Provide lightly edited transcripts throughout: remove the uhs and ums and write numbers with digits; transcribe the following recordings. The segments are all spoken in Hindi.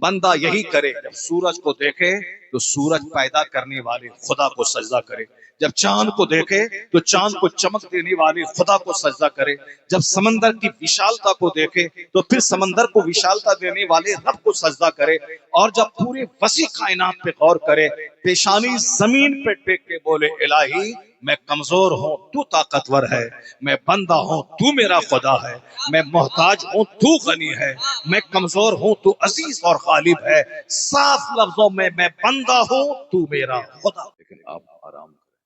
बंदा यही करे, जब सूरज को देखे तो सूरज पैदा करने वाले खुदा को सजदा करे, जब चांद को देखे तो चांद को चमक देने वाले खुदा को सजदा करे, जब समंदर की विशालता को देखे तो फिर समंदर को विशालता देने वाले रब को सजदा करे, और जब पूरे वसी कायनात पे गौर करे, पेशानी जमीन पे टेक के बोले इलाही मैं कमजोर हूं तू ताकतवर है, मैं बंदा हूं तू मेरा खुदा है, मैं मोहताज हूं तू गनी है, मैं कमजोर हूं तू अजीज और गालिब है, साफ लफ्जों में मैं बंदा हूं तू मेरा खुदा। लेकिन आप आराम करें,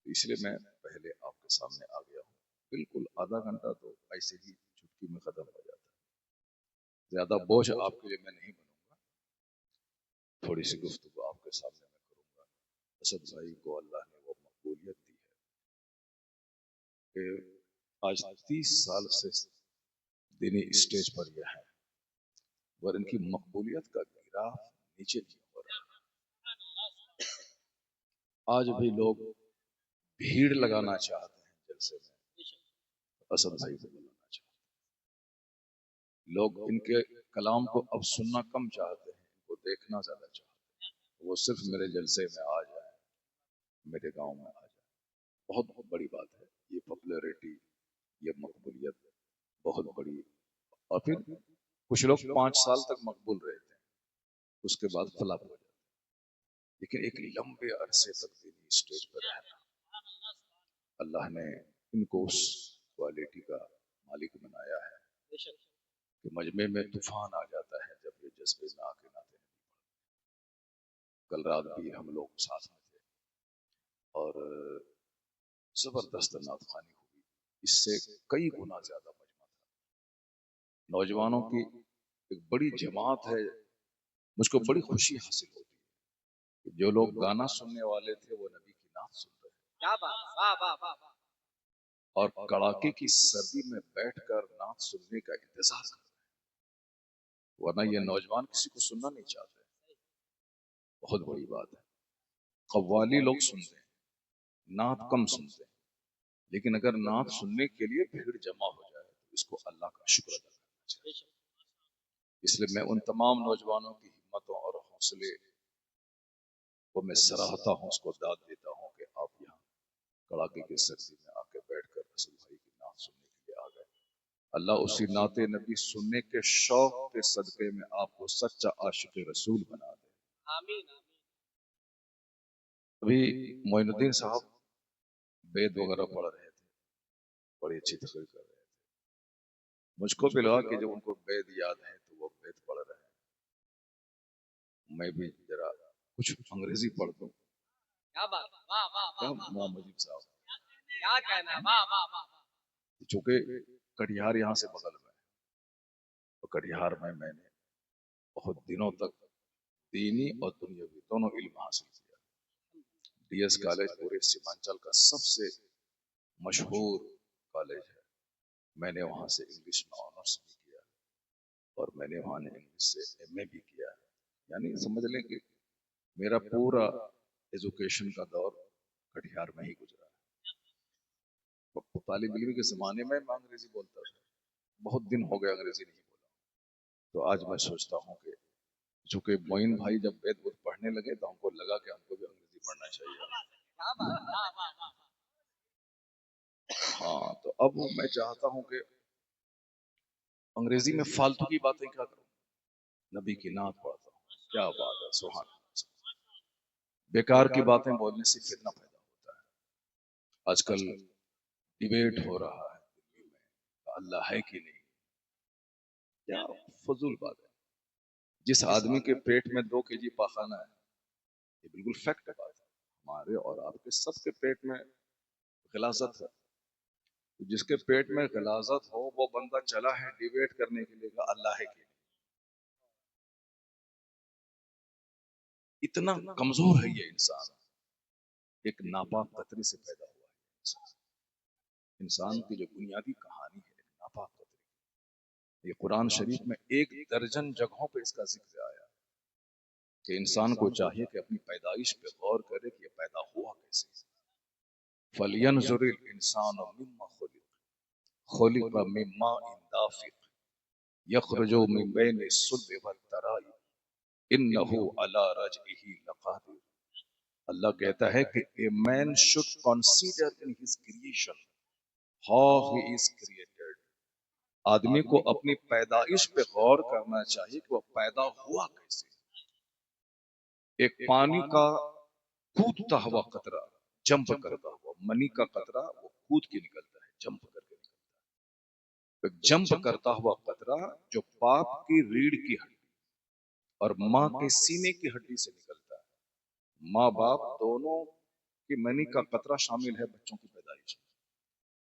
इसलिए मैं पहले आपके सामने आ गया हूँ। बिल्कुल आधा घंटा तो ऐसे ही चुटकी में खत्म हो जाता है, ज्यादा बोझ आपके लिए मैं नहीं बनूंगा, थोड़ी सी गुफ्तगू आपके सामने मैं करूंगा। असद भाई को अल्लाह ने वो मकबूलियत दी है कि आज 30 साल से दीनी स्टेज पर यह है, और इनकी मकबूलियत का गिराफ नीचे नहीं हो रहा। आज भी लोग भीड़ लगाना चाहते हैं जलसे में, असद भाई को बुलाना चाहते हैं। लोग इनके कलाम को अब सुनना कम चाहते हैं, इनको देखना ज्यादा चाहते हैं। वो सिर्फ मेरे जलसे में आ जाए, मेरे गांव में आ जाए, बहुत बहुत बड़ी बात है। ये पॉपुलैरिटी, ये मकबूलियत बहुत बड़ी। और फिर कुछ लोग 5 साल तक मकबूल रहे थे, उसके बाद फ्लॉप हो जाते, लेकिन एक लंबे अरसे तक दीनी स्टेज पर रहना, अल्लाह ने इनको उस क्वालिटी का मालिक बनाया है कि मजमे में तूफान आ जाता है जब ये जज्बे में आके नाते हैं। कल रात भी हम लोग साथ में थे और जबरदस्त नातखानी हुई, इससे कई गुना ज्यादा मजमा था। नौजवानों की एक बड़ी जमात है, मुझको बड़ी खुशी हासिल होती है कि जो लोग गाना सुनने वाले थे वो नबी की नात सुन रहे हैं। क्या बात, वाह वाह वाह। और कड़ाके की सर्दी में बैठकर नात सुनने का इंतजार कर रहे हैं, वरना ये नौजवान किसी को सुनना नहीं चाहते। बहुत बड़ी बात है। कव्वाली लोग सुनते हैं, नात कम सुनते हैं, लेकिन अगर नात सुनने के लिए भीड़ जमा हो जाए तो इसको अल्लाह का शुक्र अदा करना चाहिए। इसलिए मैं उन तमाम नौजवानों की हिम्मतों और हौसले को मैं सराहता हूँ, उसको दाद देता हूँ कि आप यहाँ कड़ाके की सर्दी में आके बैठकर रसूल भाई की नात सुनने के लिए आ गए। अल्लाह उसी नाते नबी सुनने के शौक के सदके में आपको सच्चा आशिक रसूल बना दे। आमीन। अभी मोइनुद्दीन साहब वेद वगैरह पढ़ रहे थे, बड़ी अच्छी तकरीर कर रहे थे। मुझको भी लगा कि जब उनको वेद याद है तो वो वेद पढ़ रहे हैं, मैं भी जरा कुछ अंग्रेजी पढ़ दूं। क्या बात, वाह वाह वाह मुजीब साहब, क्या कहना, वाह वाह वाह। चूंकि कटिहार यहाँ से बगल में है, तो कटिहार में मैंने बहुत दिनों तक दीनी और दुनियावी दोनों इल्म हासिल किया। डीएस कॉलेज पूरे सीमांचल का सबसे मशहूर कॉलेज है। मैंने वहाँ से इंग्लिश में ऑनर्स भी किया और मैंने वहाँ इंग्लिश से एमए भी किया। यानी समझ लें कि मेरा पूरा एजुकेशन का दौर कटिहार में ही गुजरा है। तालिब इल्मी के ज़माने में मैं अंग्रेजी बोलता था, बहुत दिन हो गए अंग्रेजी नहीं बोला। तो आज मैं सोचता हूँ कि चूंकि मोइन भाई जब वेद बुद्ध पढ़ने लगे तो हमको लगा कि हमको भी अंग्रेजी पढ़ना चाहिए। हाँ, तो अब मैं चाहता हूँ कि अंग्रेजी में फालतू की बातें क्या करूँ, नबी की नात पढ़ता हूँ। क्या बात है, सुभान अल्लाह। बेकार की बातें बोलने से फितना पैदा होता है। आजकल डिबेट हो रहा है दिल्ली में, अल्लाह है कि नहीं, क्या फजूल बात है। जिस आदमी के पेट में 2 केजी पाखाना है, ये बिल्कुल फैक्ट बात है, हमारे और आपके सबके पेट में गिलाजत है। तो जिसके पेट में गिलाजत हो वो बंदा चला है डिबेट करने के लिए कि अल्लाह है कि नहीं। इतना कमजोर है ये इंसान, एक नापाक कतरे से पैदा हुआ है इंसान की जो बुनियादी कहानी है एक नापाक कतरे। ये कुरान शरीफ में 1 दर्जन जगहों पे इसका जिक्र आया कि इंसान को चाहिए कि अपनी पैदाइश पे गौर करे कि ये पैदा हुआ कैसे। फलियंजुरिल इंसानु मिम्मा खुलिक़ मिम्मा इन दाफिक़ यख़रुजु मिन बैनि सुल्बि वत तराइब इन्नहु अला रजइही लक़ादिर। अल्लाह कहता है कि a man should consider in his creation how he is created. आदमी को अपनी पैदाइश पे गौर करना चाहिए कि वह पैदा हुआ कैसे। एक पानी का कूदता हुआ कतरा, जंप करता हुआ, मनी का कतरा वो कूद के निकलता है, जंप करके निकलता है। एक जंप करता हुआ कतरा जो बाप की रीढ़ की हड्डी और माँ के सीने की हड्डी से निकलता है। माँ बाप दोनों की मनी का कतरा शामिल है बच्चों की पैदाइश में।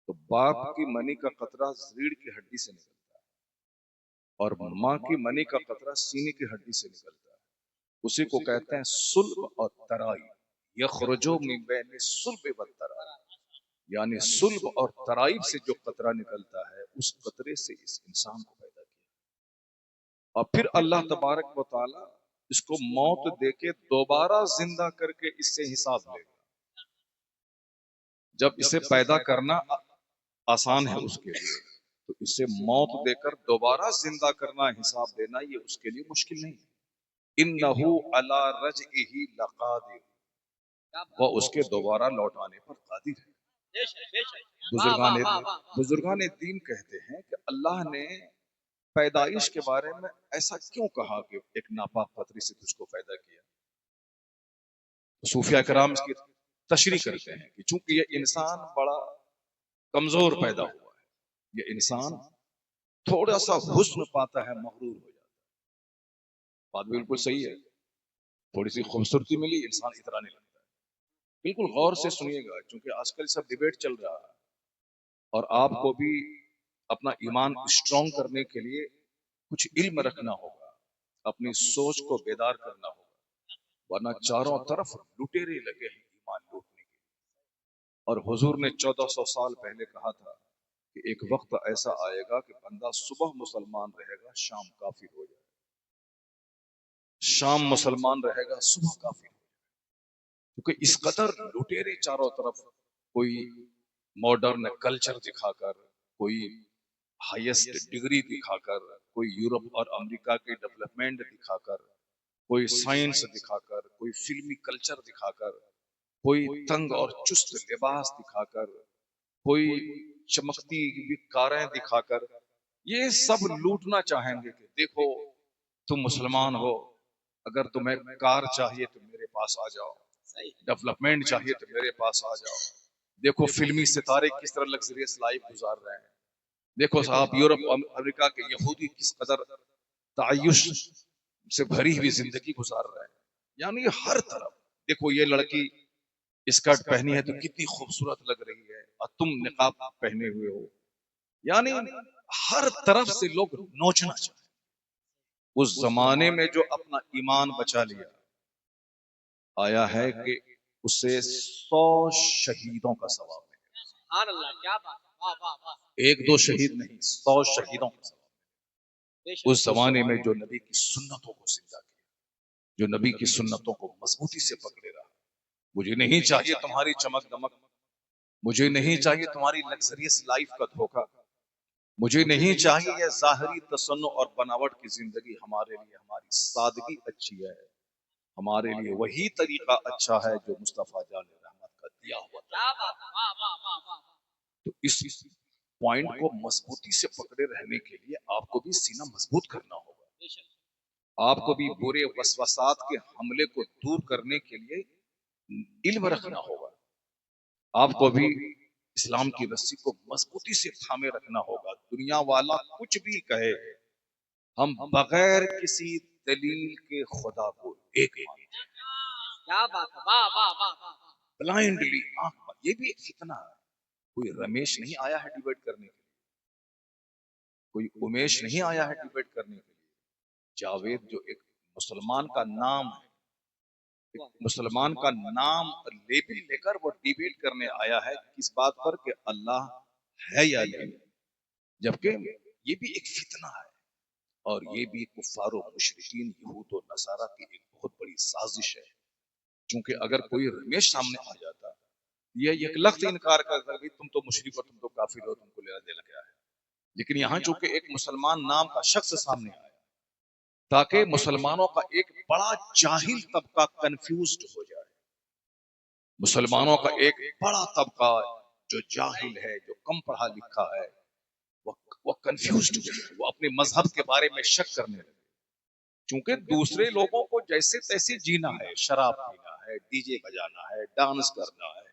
तो बाप की मनी का कतरा रीढ़ की हड्डी से निकलता है और माँ की मनी का कतरा सीने की हड्डी से निकलता है। उसी को कहते हैं सुल्ब और तराई। यखरुजु मिन बैनि सुल्ब व तराई, यानी सुल्ब और तराइब से जो कतरा निकलता है उस कतरे से इस इंसान को पैदा किया। और फिर अल्लाह तबारक व तआला इसको मौत देके दोबारा जिंदा करके इससे हिसाब लेगा। जब इसे पैदा करना आसान है उसके लिए, तो इसे मौत देकर दोबारा जिंदा करना, हिसाब देना, ये उसके लिए मुश्किल नहीं है। इन्नहु अला रजइही लक़ादिर, वह उसके दोबारा लौटाने पर कादिर है। बुजुर्गान दीन कहते हैं कि अल्लाह ने पैदाइश के बारे में ऐसा क्यों कहा कि एक नापाक पत्री से तुझको पैदा किया। तो सूफिया कराम इसकी तशरीह करते हैं कि चूंकि ये इंसान बड़ा कमजोर पैदा हुआ है, ये इंसान थोड़ा सा हुस्न पाता है मगरूर हो जाता है। बात बिल्कुल सही है, थोड़ी सी खूबसूरती मिली इंसान इतराने लगता है। बिल्कुल गौर से सुनिएगा, क्योंकि आजकल सब डिबेट चल रहा है और आपको भी अपना ईमान स्ट्रॉन्ग करने के लिए कुछ इल्म रखना होगा, अपनी सोच को बेदार करना होगा, वरना चारों तरफ लुटेरे लगे हैं ईमान लूटने के। और हुजूर ने 1400 साल पहले कहा था कि एक वक्त ऐसा आएगा कि बंदा सुबह मुसलमान रहेगा, शाम काफिर हो जाएगा, शाम मुसलमान रहेगा, सुबह काफिर हो जाएगा। क्योंकि इस कदर लुटेरे चारों तरफ, कोई मॉडर्न कल्चर दिखाकर, कोई हाईएस्ट डिग्री दिखाकर, कोई यूरोप और अमेरिका की डेवलपमेंट दिखाकर, कोई साइंस दिखाकर, कोई फिल्मी कल्चर दिखाकर, कोई तंग और चुस्त लिबास दिखाकर, कोई चमकती हुई कारें दिखाकर, ये सब लूटना चाहेंगे कि देखो तुम मुसलमान हो, अगर तुम्हें कार चाहिए तो मेरे पास आ जाओ, डेवलपमेंट चाहिए तो मेरे पास आ जाओ। देखो फिल्मी सितारे किस तरह लग्जरियस लाइफ गुजार रहे हैं, देखो साहब यूरोप और अमेरिका के यहूदी किस कदर तायुश से भरी हुई जिंदगी गुजार रहे हैं। यानी हर तरफ देखो, ये लड़की स्कर्ट पहनी है तो कितनी खूबसूरत लग रही है और तुम निकाब पहने हुए हो। यानी हर तरफ से लोग नोचना चाहते। उस जमाने में जो अपना ईमान बचा लिया, आया है कि उसे 100 शहीदों का सवाब है। एक दो शहीद नहीं, 100 शहीदों का सवाब। उस जमाने में जो नबी की सुन्नतों को जिंदा किया, जो नबी की सुन्नतों को मजबूती से पकड़े रहा। मुझे नहीं चाहिए तुम्हारी चमक दमक, मुझे नहीं चाहिए तुम्हारी लग्जरियस लाइफ का धोखा, मुझे नहीं चाहिए यह जाहिरी तसन्नु और बनावट की जिंदगी। हमारे लिए हमारी सादगी अच्छी है, हमारे लिए वही तरीका अच्छा है जो मुस्तफा जान रहमत का दिया हुआ था। तो इस पॉइंट को मजबूती से पकड़े रहने के लिए आपको भी सीना मजबूत करना होगा, आपको भी बुरे वसवसात के हमले को दूर करने के लिए इल्म रखना होगा, आपको भी इस्लाम की रस्सी को मजबूती से थामे रखना होगा। दुनिया वाला कुछ भी कहे, हम बगैर किसी दलील के खुदा को एक मानते हैं। क्या बात है, वाह वाह वाह, ब्लाइंडली आंख पर। ये भी एक फितना है। कोई रमेश नहीं आया है डिबेट करने के लिए, कोई उमेश नहीं आया है डिबेट करने के लिए। जावेद जो एक मुसलमान का नाम है, मुसलमान का नाम लेबल लेकर वो डिबेट करने आया है किस बात पर कि अल्लाह है या नहीं। जबकि ये भी एक फितना है और ये भी कुफ्फार और मुशरिकीन यहूद और नसारा की एक बहुत बड़ी साजिश है। क्योंकि अगर कोई रमेश सामने आ जाता, ये यकलख्त इनकार करता कि तुम तो मुशरिक हो, तुम तो काफिर हो, तुमको लेना देना क्या है। लेकिन यहाँ चूंकि एक मुसलमान नाम का शख्स सामने आया ताकि मुसलमानों का एक बड़ा जाहिल तबका कंफ्यूज्ड हो जाए। मुसलमानों का एक बड़ा तबका जो जाहिल है, जो कम पढ़ा लिखा है, वो कंफ्यूज्ड हो जाए, वो अपने मजहब के बारे में शक करने लगे। क्योंकि दूसरे लोगों को जैसे तैसे जीना है, शराब पीना है, डीजे बजाना है, डांस करना है,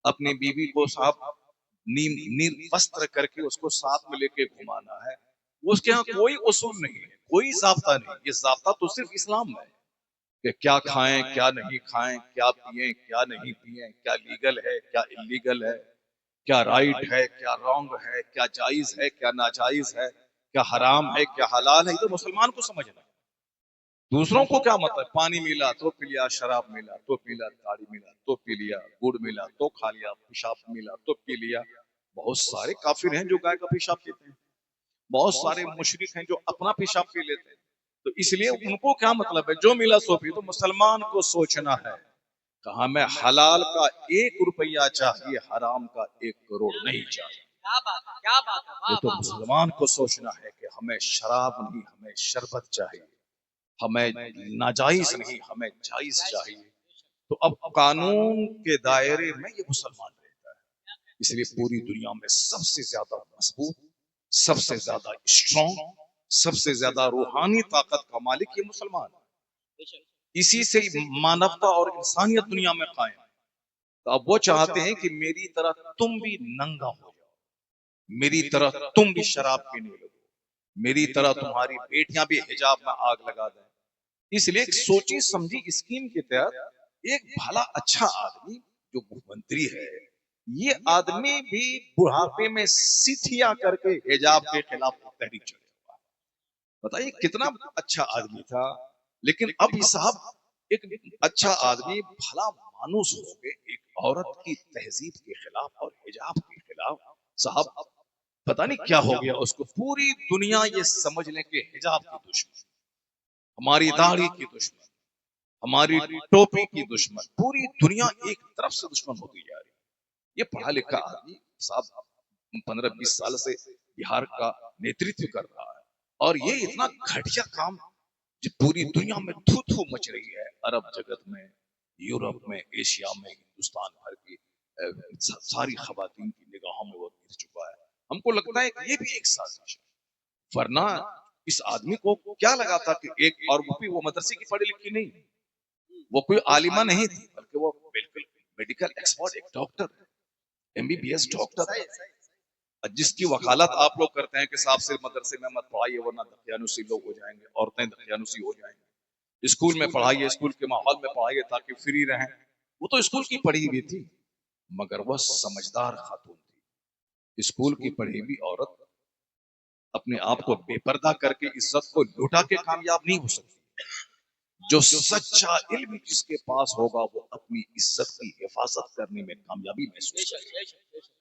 अपनी बीवी को साहब निर्वस्त्र करके उसको साथ में लेके घुमाना है। उसके यहाँ कोई उसूल नहीं है, कोई जाब्ता नहीं। ये जाब्ता तो सिर्फ इस्लाम में है कि क्या खाएं, क्या नहीं खाएं, क्या पिएं, क्या नहीं पिएं, क्या लीगल है, क्या इलीगल है, क्या राइट है, क्या रॉन्ग है, क्या जायज है, क्या नाजायज है, क्या हराम है, क्या हलाल है। ये तो मुसलमान को समझना है। दूसरों को क्या मतलब, पानी मिला तो पी लिया, शराब मिला तो पी लिया, ताड़ी मिला तो पी लिया, गुड़ मिला तो खा लिया, पेशाब मिला तो पी लिया। बहुत सारे काफिर हैं जो गाय का पेशाब पीते हैं, बहुत सारे मुशरिक हैं जो अपना पेशाब पी लेते हैं। तो इसलिए उनको क्या मतलब है, जो मिला सो पी। तो मुसलमान को सोचना है कि हमें हलाल का 1 रुपया चाहिए, हराम का 1 करोड़ नहीं चाहिए। क्या बात है, क्या बात है, ये वाह तो वाह वाह। मुसलमान को सोचना है कि हमें शराब नहीं, हमें शरबत चाहिए, हमें नाजायज नहीं, हमें जायज चाहिए। तो अब कानून के दायरे में ये मुसलमान रहता है। इसलिए पूरी दुनिया में सबसे ज्यादा मजबूत, सबसे ज्यादा स्ट्रॉन्ग, सबसे ज्यादा रूहानी ताकत का मालिक ये मुसलमान है। इसी से मानवता और इंसानियत दुनिया में कायम है। तो अब वो चाहते हैं कि मेरी तरह तुम भी नंगा हो जाओ, मेरी तरह तुम भी शराब पीने लगो, मेरी तरह तुम्हारी बेटियां भी हिजाब में आग लगा दें। इसलिए एक सोची समझी स्कीम के तहत एक भला अच्छा आदमी जो मुख्यमंत्री है, ये आदमी भी बुढ़ापे में सिथिया करके हिजाब के खिलाफ तहरीक चले हुआ। बताइए कितना अच्छा आदमी था। लेकिन अब ये साहब एक अच्छा आदमी भला मानुस हो के एक औरत की तहजीब के खिलाफ और हिजाब के खिलाफ, साहब पता नहीं क्या हो गया उसको। पूरी दुनिया ये समझ ले कि हिजाब की दुश्मन, हमारी दाढ़ी की दुश्मन, हमारी टोपी की दुश्मन, पूरी दुनिया एक तरफ से दुश्मन होती जा रही है। ये पढ़ा लिखा आदमी साहब 15-20 साल से बिहार का नेतृत्व कर रहा है, और ये इतना घटिया काम जो पूरी दुनिया में थू थू मच रही है, अरब जगत में, यूरोप में, एशिया में, हिंदुस्तान भर की सारी खवातीन की निगाहों में वो गिर चुका है। हमको लगता है कि ये भी एक साजिश है। वरना इस आदमी को क्या लगा था कि एक, और वो भी वो मदरसे की पढ़ी लिखी नहीं, वो कोई आलिमा नहीं थी, बल्कि वो बिल्कुल मेडिकल एक्सपर्ट, एक डॉक्टर, एमबीबीएस डॉक्टर, जिसकी वकालत आप लोग करते हैं कि साहब सिर्फ मदरसे में मत पढ़ाइए वरना दकियानुसी लोग हो जाएंगे, औरतें दकियानुसी हो जाएंगी, स्कूल में पढ़ाइए, स्कूल के माहौल में पढ़ाइए ताकि फ्री रहें। वो तो स्कूल की पढ़ी हुई थी, मगर वह समझदार खातून थी। स्कूल की पढ़ी हुई औरत अपने आप को बेपर्दा करके इज्जत को लुटा के कामयाब नहीं हो सकती। जो सच्चा इल्म जिसके पास होगा वो अपनी इज्जत की हिफाजत करने में कामयाबी महसूस करेगा।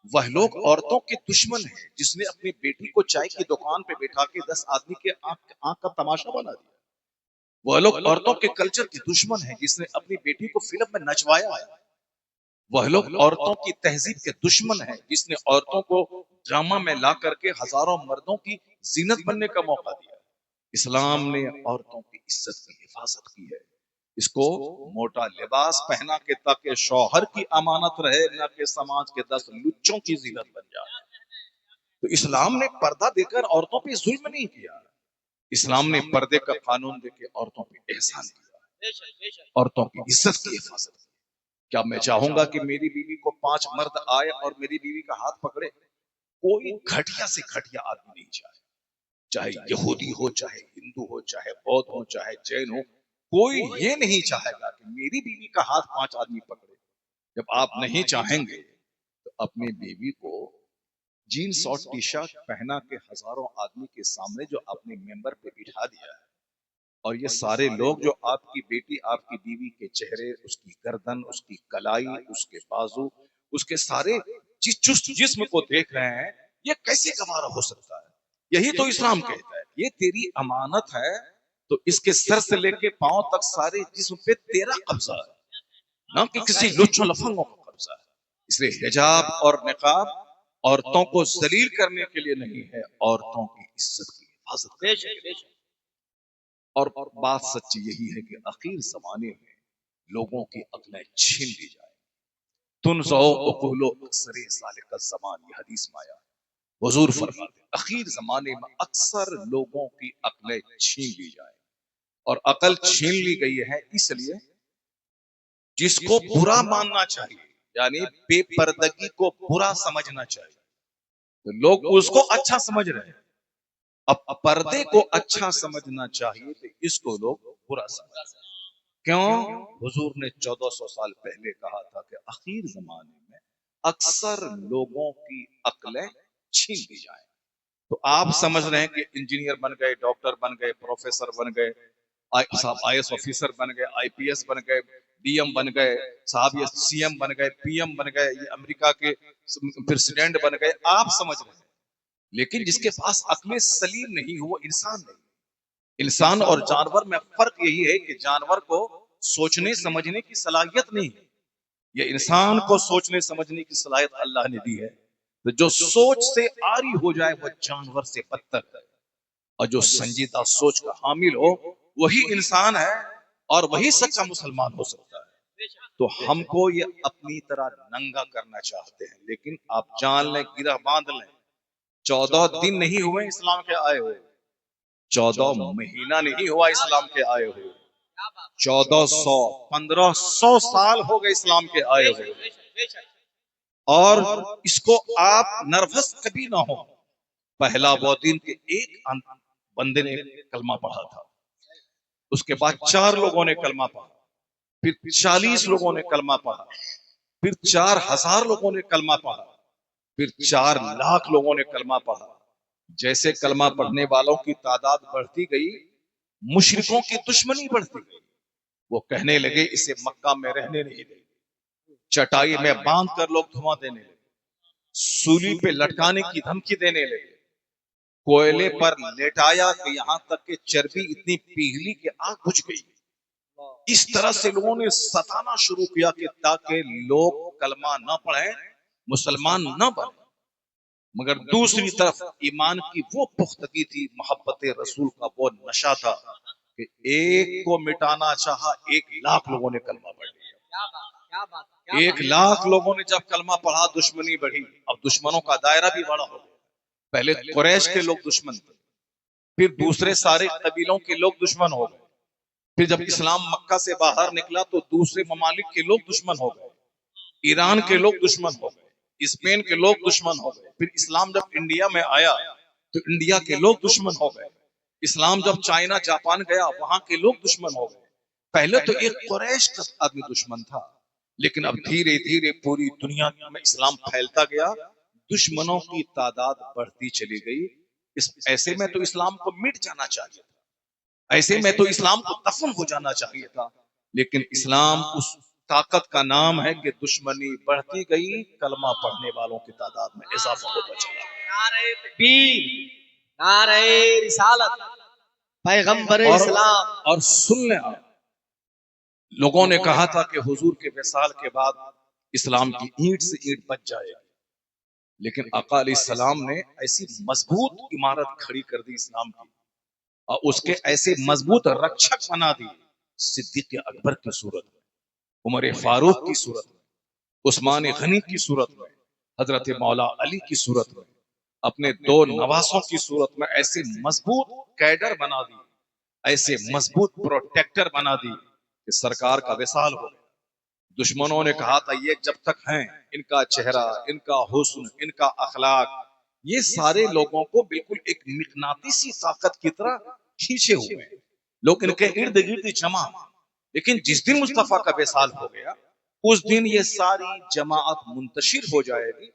वह लोग औरतों के दुश्मन है जिसने अपनी बेटी को चाय की दुकान पे बैठा के 10 आदमी के आंख का तमाशा बना दिया। वह लोग औरतों के कल्चर के दुश्मन है जिसने अपनी बेटी को फिल्म में नचवाया है। वह लोग औरतों की तहजीब के दुश्मन है जिसने औरतों को ड्रामा में ला करके हजारों मर्दों की जीनत बनने का मौका दिया। इस्लाम ने औरतों की इज्जत की हिफाजत की है। इसको मोटा लिबास पहना के ताकि शौहर की अमानत रहे, न कि समाज के 10 लुच्चों की जीनत बन जाए। तो इस्लाम ने पर्दा देकर औरतों पे जुल्म नहीं किया, इस्लाम ने पर्दे का कानून देकर औरतों पे एहसान किया, औरतों की इज्जत की हिफाजत की। क्या मैं चाहूंगा कि मेरी बीवी को 5 मर्द आए और मेरी बीवी का हाथ पकड़े? कोई घटिया से घटिया आदमी नहीं चाहे, चाहे यहूदी हो, चाहे हिंदू हो, चाहे बौद्ध हो, चाहे जैन हो, कोई ये नहीं चाहेगा कि मेरी बीवी का हाथ 5 आदमी पकड़े। जब आप नहीं चाहेंगे तो अपनी बीवी को जीन्स और टी शर्ट पहना के हजारों आदमी के सामने जो अपने मेंबर पे बिठा दिया है, और ये सारे लोग जो आपकी बेटी, आपकी बीवी के चेहरे, उसकी गर्दन, उसकी कलाई, उसके बाजू, उसके सारे चुस्त जिस्म को देख रहे हैं, ये कैसे गवारा हो सकता है? यही तो इस्लाम कहता है, ये तेरी अमानत है, तो इसके सर से लेके पांव तक सारे जिस्म पे तेरा कब्जा है, ना कि किसी लुच्चों लफंगों का कब्जा है। इसलिए हिजाब और निकाब औरतों को जलील करने के लिए नहीं है, औरतों की इज्जत की हिफाजत करने के लिए। और बात सच्ची यही है कि आखिर जमाने में लोगों की अक्लें छीन ली जाए। तुनज़ो उक़ूलो अक्सरे ज़ालिका ज़मान, ये हदीस में आया। हुजूर फरमाते आखिर जमाने में अक्सर लोगों की अक्लें छीन ली जाए, और अकल छीन ली गई है इसलिए जिसको बुरा मानना चाहिए, यानी बेपर्दगी को बुरा समझना चाहिए, तो लोग उसको अच्छा समझ रहे हैं। अब पर्दे को अच्छा समझना चाहिए तो इसको लोग बुरा समझ रहे हैं। क्यों? हुजूर ने 1400 साल पहले कहा था कि आखिर जमाने में अक्सर लोगों की अक्लें छीन ली जाए। तो आप समझ रहे हैं कि इंजीनियर बन गए, डॉक्टर बन गए, प्रोफेसर बन गए, साहब आईएएस ऑफिसर बन गए, आईपीएस बन गए, डीएम बन गए, साहब ये सीएम बन गए, पीएम बन गए, ये अमेरिका के प्रेसिडेंट बन गए, आप समझ रहे हैं। लेकिन जिसके पास अक्लें सलीम नहीं हो वो इंसान नहीं। इंसान और जानवर में फर्क यही है कि जानवर को सोचने समझने की सलाहियत नहीं है, ये इंसान को सोचने समझने की सलाहियत अल्लाह ने दी है। तो जो सोच से आरी हो जाए वो जानवर से बदतर है, और जो संजीदा सोच का हामिल हो वही इंसान है और वही सच्चा मुसलमान हो सकता है। तो हमको ये अपनी तरह नंगा करना चाहते हैं, लेकिन आप जान लें, गिरह बांध लें, 14 दिन नहीं हुए इस्लाम के आए हुए, 14 महीना नहीं हुआ इस्लाम के आए हुए, 1400 1500 साल हो गए इस्लाम के आए हुए, और इसको आप नर्वस कभी ना हो। पहला वो दिन के एक बंदे ने कलमा पढ़ा था, उसके बाद 4 लोगों ने कलमा पढ़ा, फिर 40 लोगों ने कलमा पढ़ा, फिर 4000 लोगों ने कलमा पढ़ा, फिर 4 लाख लोगों ने कलमा पढ़ा। जैसे कलमा पढ़ने वालों की तादाद बढ़ती गई, मुशरिकों की दुश्मनी बढ़ती गई। वो कहने लगे इसे मक्का में रहने नहीं देंगे, चटाई में बांध कर लोग धुआं देने लगे, सूली पे लटकाने की धमकी देने लगे, कोयले पर लेटाया कि यहां तक कि चर्बी इतनी पिघली कि आग बुझ गई। इस तरह से लोगों ने सताना शुरू किया कि ताकि लोग कलमा न पढ़ें, मुसलमान न बने। मगर दूसरी तरफ ईमान की वो पुख्तगी थी, मोहब्बत रसूल का वो नशा था कि एक को मिटाना चाहा, 1 लाख लोगों ने कलमा पढ़ लिया। 1 लाख लोगों ने जब कलमा पढ़ा, दुश्मनी बढ़ी। अब दुश्मनों का दायरा भी बड़ा हो गया। पहले कुरैश के लोग दुश्मन थे, फिर दूसरे सारे कबीलों के लोग दुश्मन हो गए, फिर जब इस्लाम मक्का से बाहर निकला तो दूसरे ममालिक के लोग दुश्मन हो गए, ईरान के लोग दुश्मन हो गए, स्पेन के लोग दुश्मन हो गए, फिर इस्लाम जब इंडिया में आया तो इंडिया के लोग दुश्मन हो गए, इस्लाम जब चाइना जापान गया वहां के लोग दुश्मन हो गए। पहले तो एक कुरैश का आदमी दुश्मन था, लेकिन अब धीरे धीरे पूरी दुनिया में इस्लाम फैलता गया, दुश्मनों की तादाद बढ़ती चली गई। ऐसे में तो इस्लाम को मिट जाना चाहिए था, ऐसे में तो इस्लाम को दफन हो जाना चाहिए था, लेकिन इस्लाम उस ताकत का नाम है कि दुश्मनी बढ़ती गई, कलमा पढ़ने वालों की तादाद में इजाफा होता चला। नारे तकबीर, नारे रिसालत, पैगंबर इस्लाम। और सुन लें आप, लोगों ने कहा था कि हुजूर के विसाल के बाद इस्लाम की ईंट से ईंट बच जाएगी, लेकिन आका अलैहिस्सलाम ने ऐसी मजबूत इमारत खड़ी कर दी इस्लाम की, और उसके ऐसे मजबूत रक्षक बना दिए, सिद्दीक अकबर की सूरत में, उमर फारूक की सूरत में, उस्मान गनी की सूरत में, हजरत मौला अली की सूरत में, अपने 2 नवासों की सूरत में ऐसे मजबूत कैडर बना दी, ऐसे मजबूत प्रोटेक्टर बना दी कि सरकार का विसाल हो गया। दुश्मनों ने कहा था ये जब तक हैं, इनका चेहरा, इनका हुस्न, इनका अखलाक, ये सारे लोगों को बिल्कुल एक मिकनातीसी ताकत की तरह खींचे हुए हैं, लोग इनके इर्द गिर्द जमा। लेकिन जिस दिन मुस्तफा का विसाल हो गया, उस दिन ये सारी जमात मुंतशिर हो जाएगी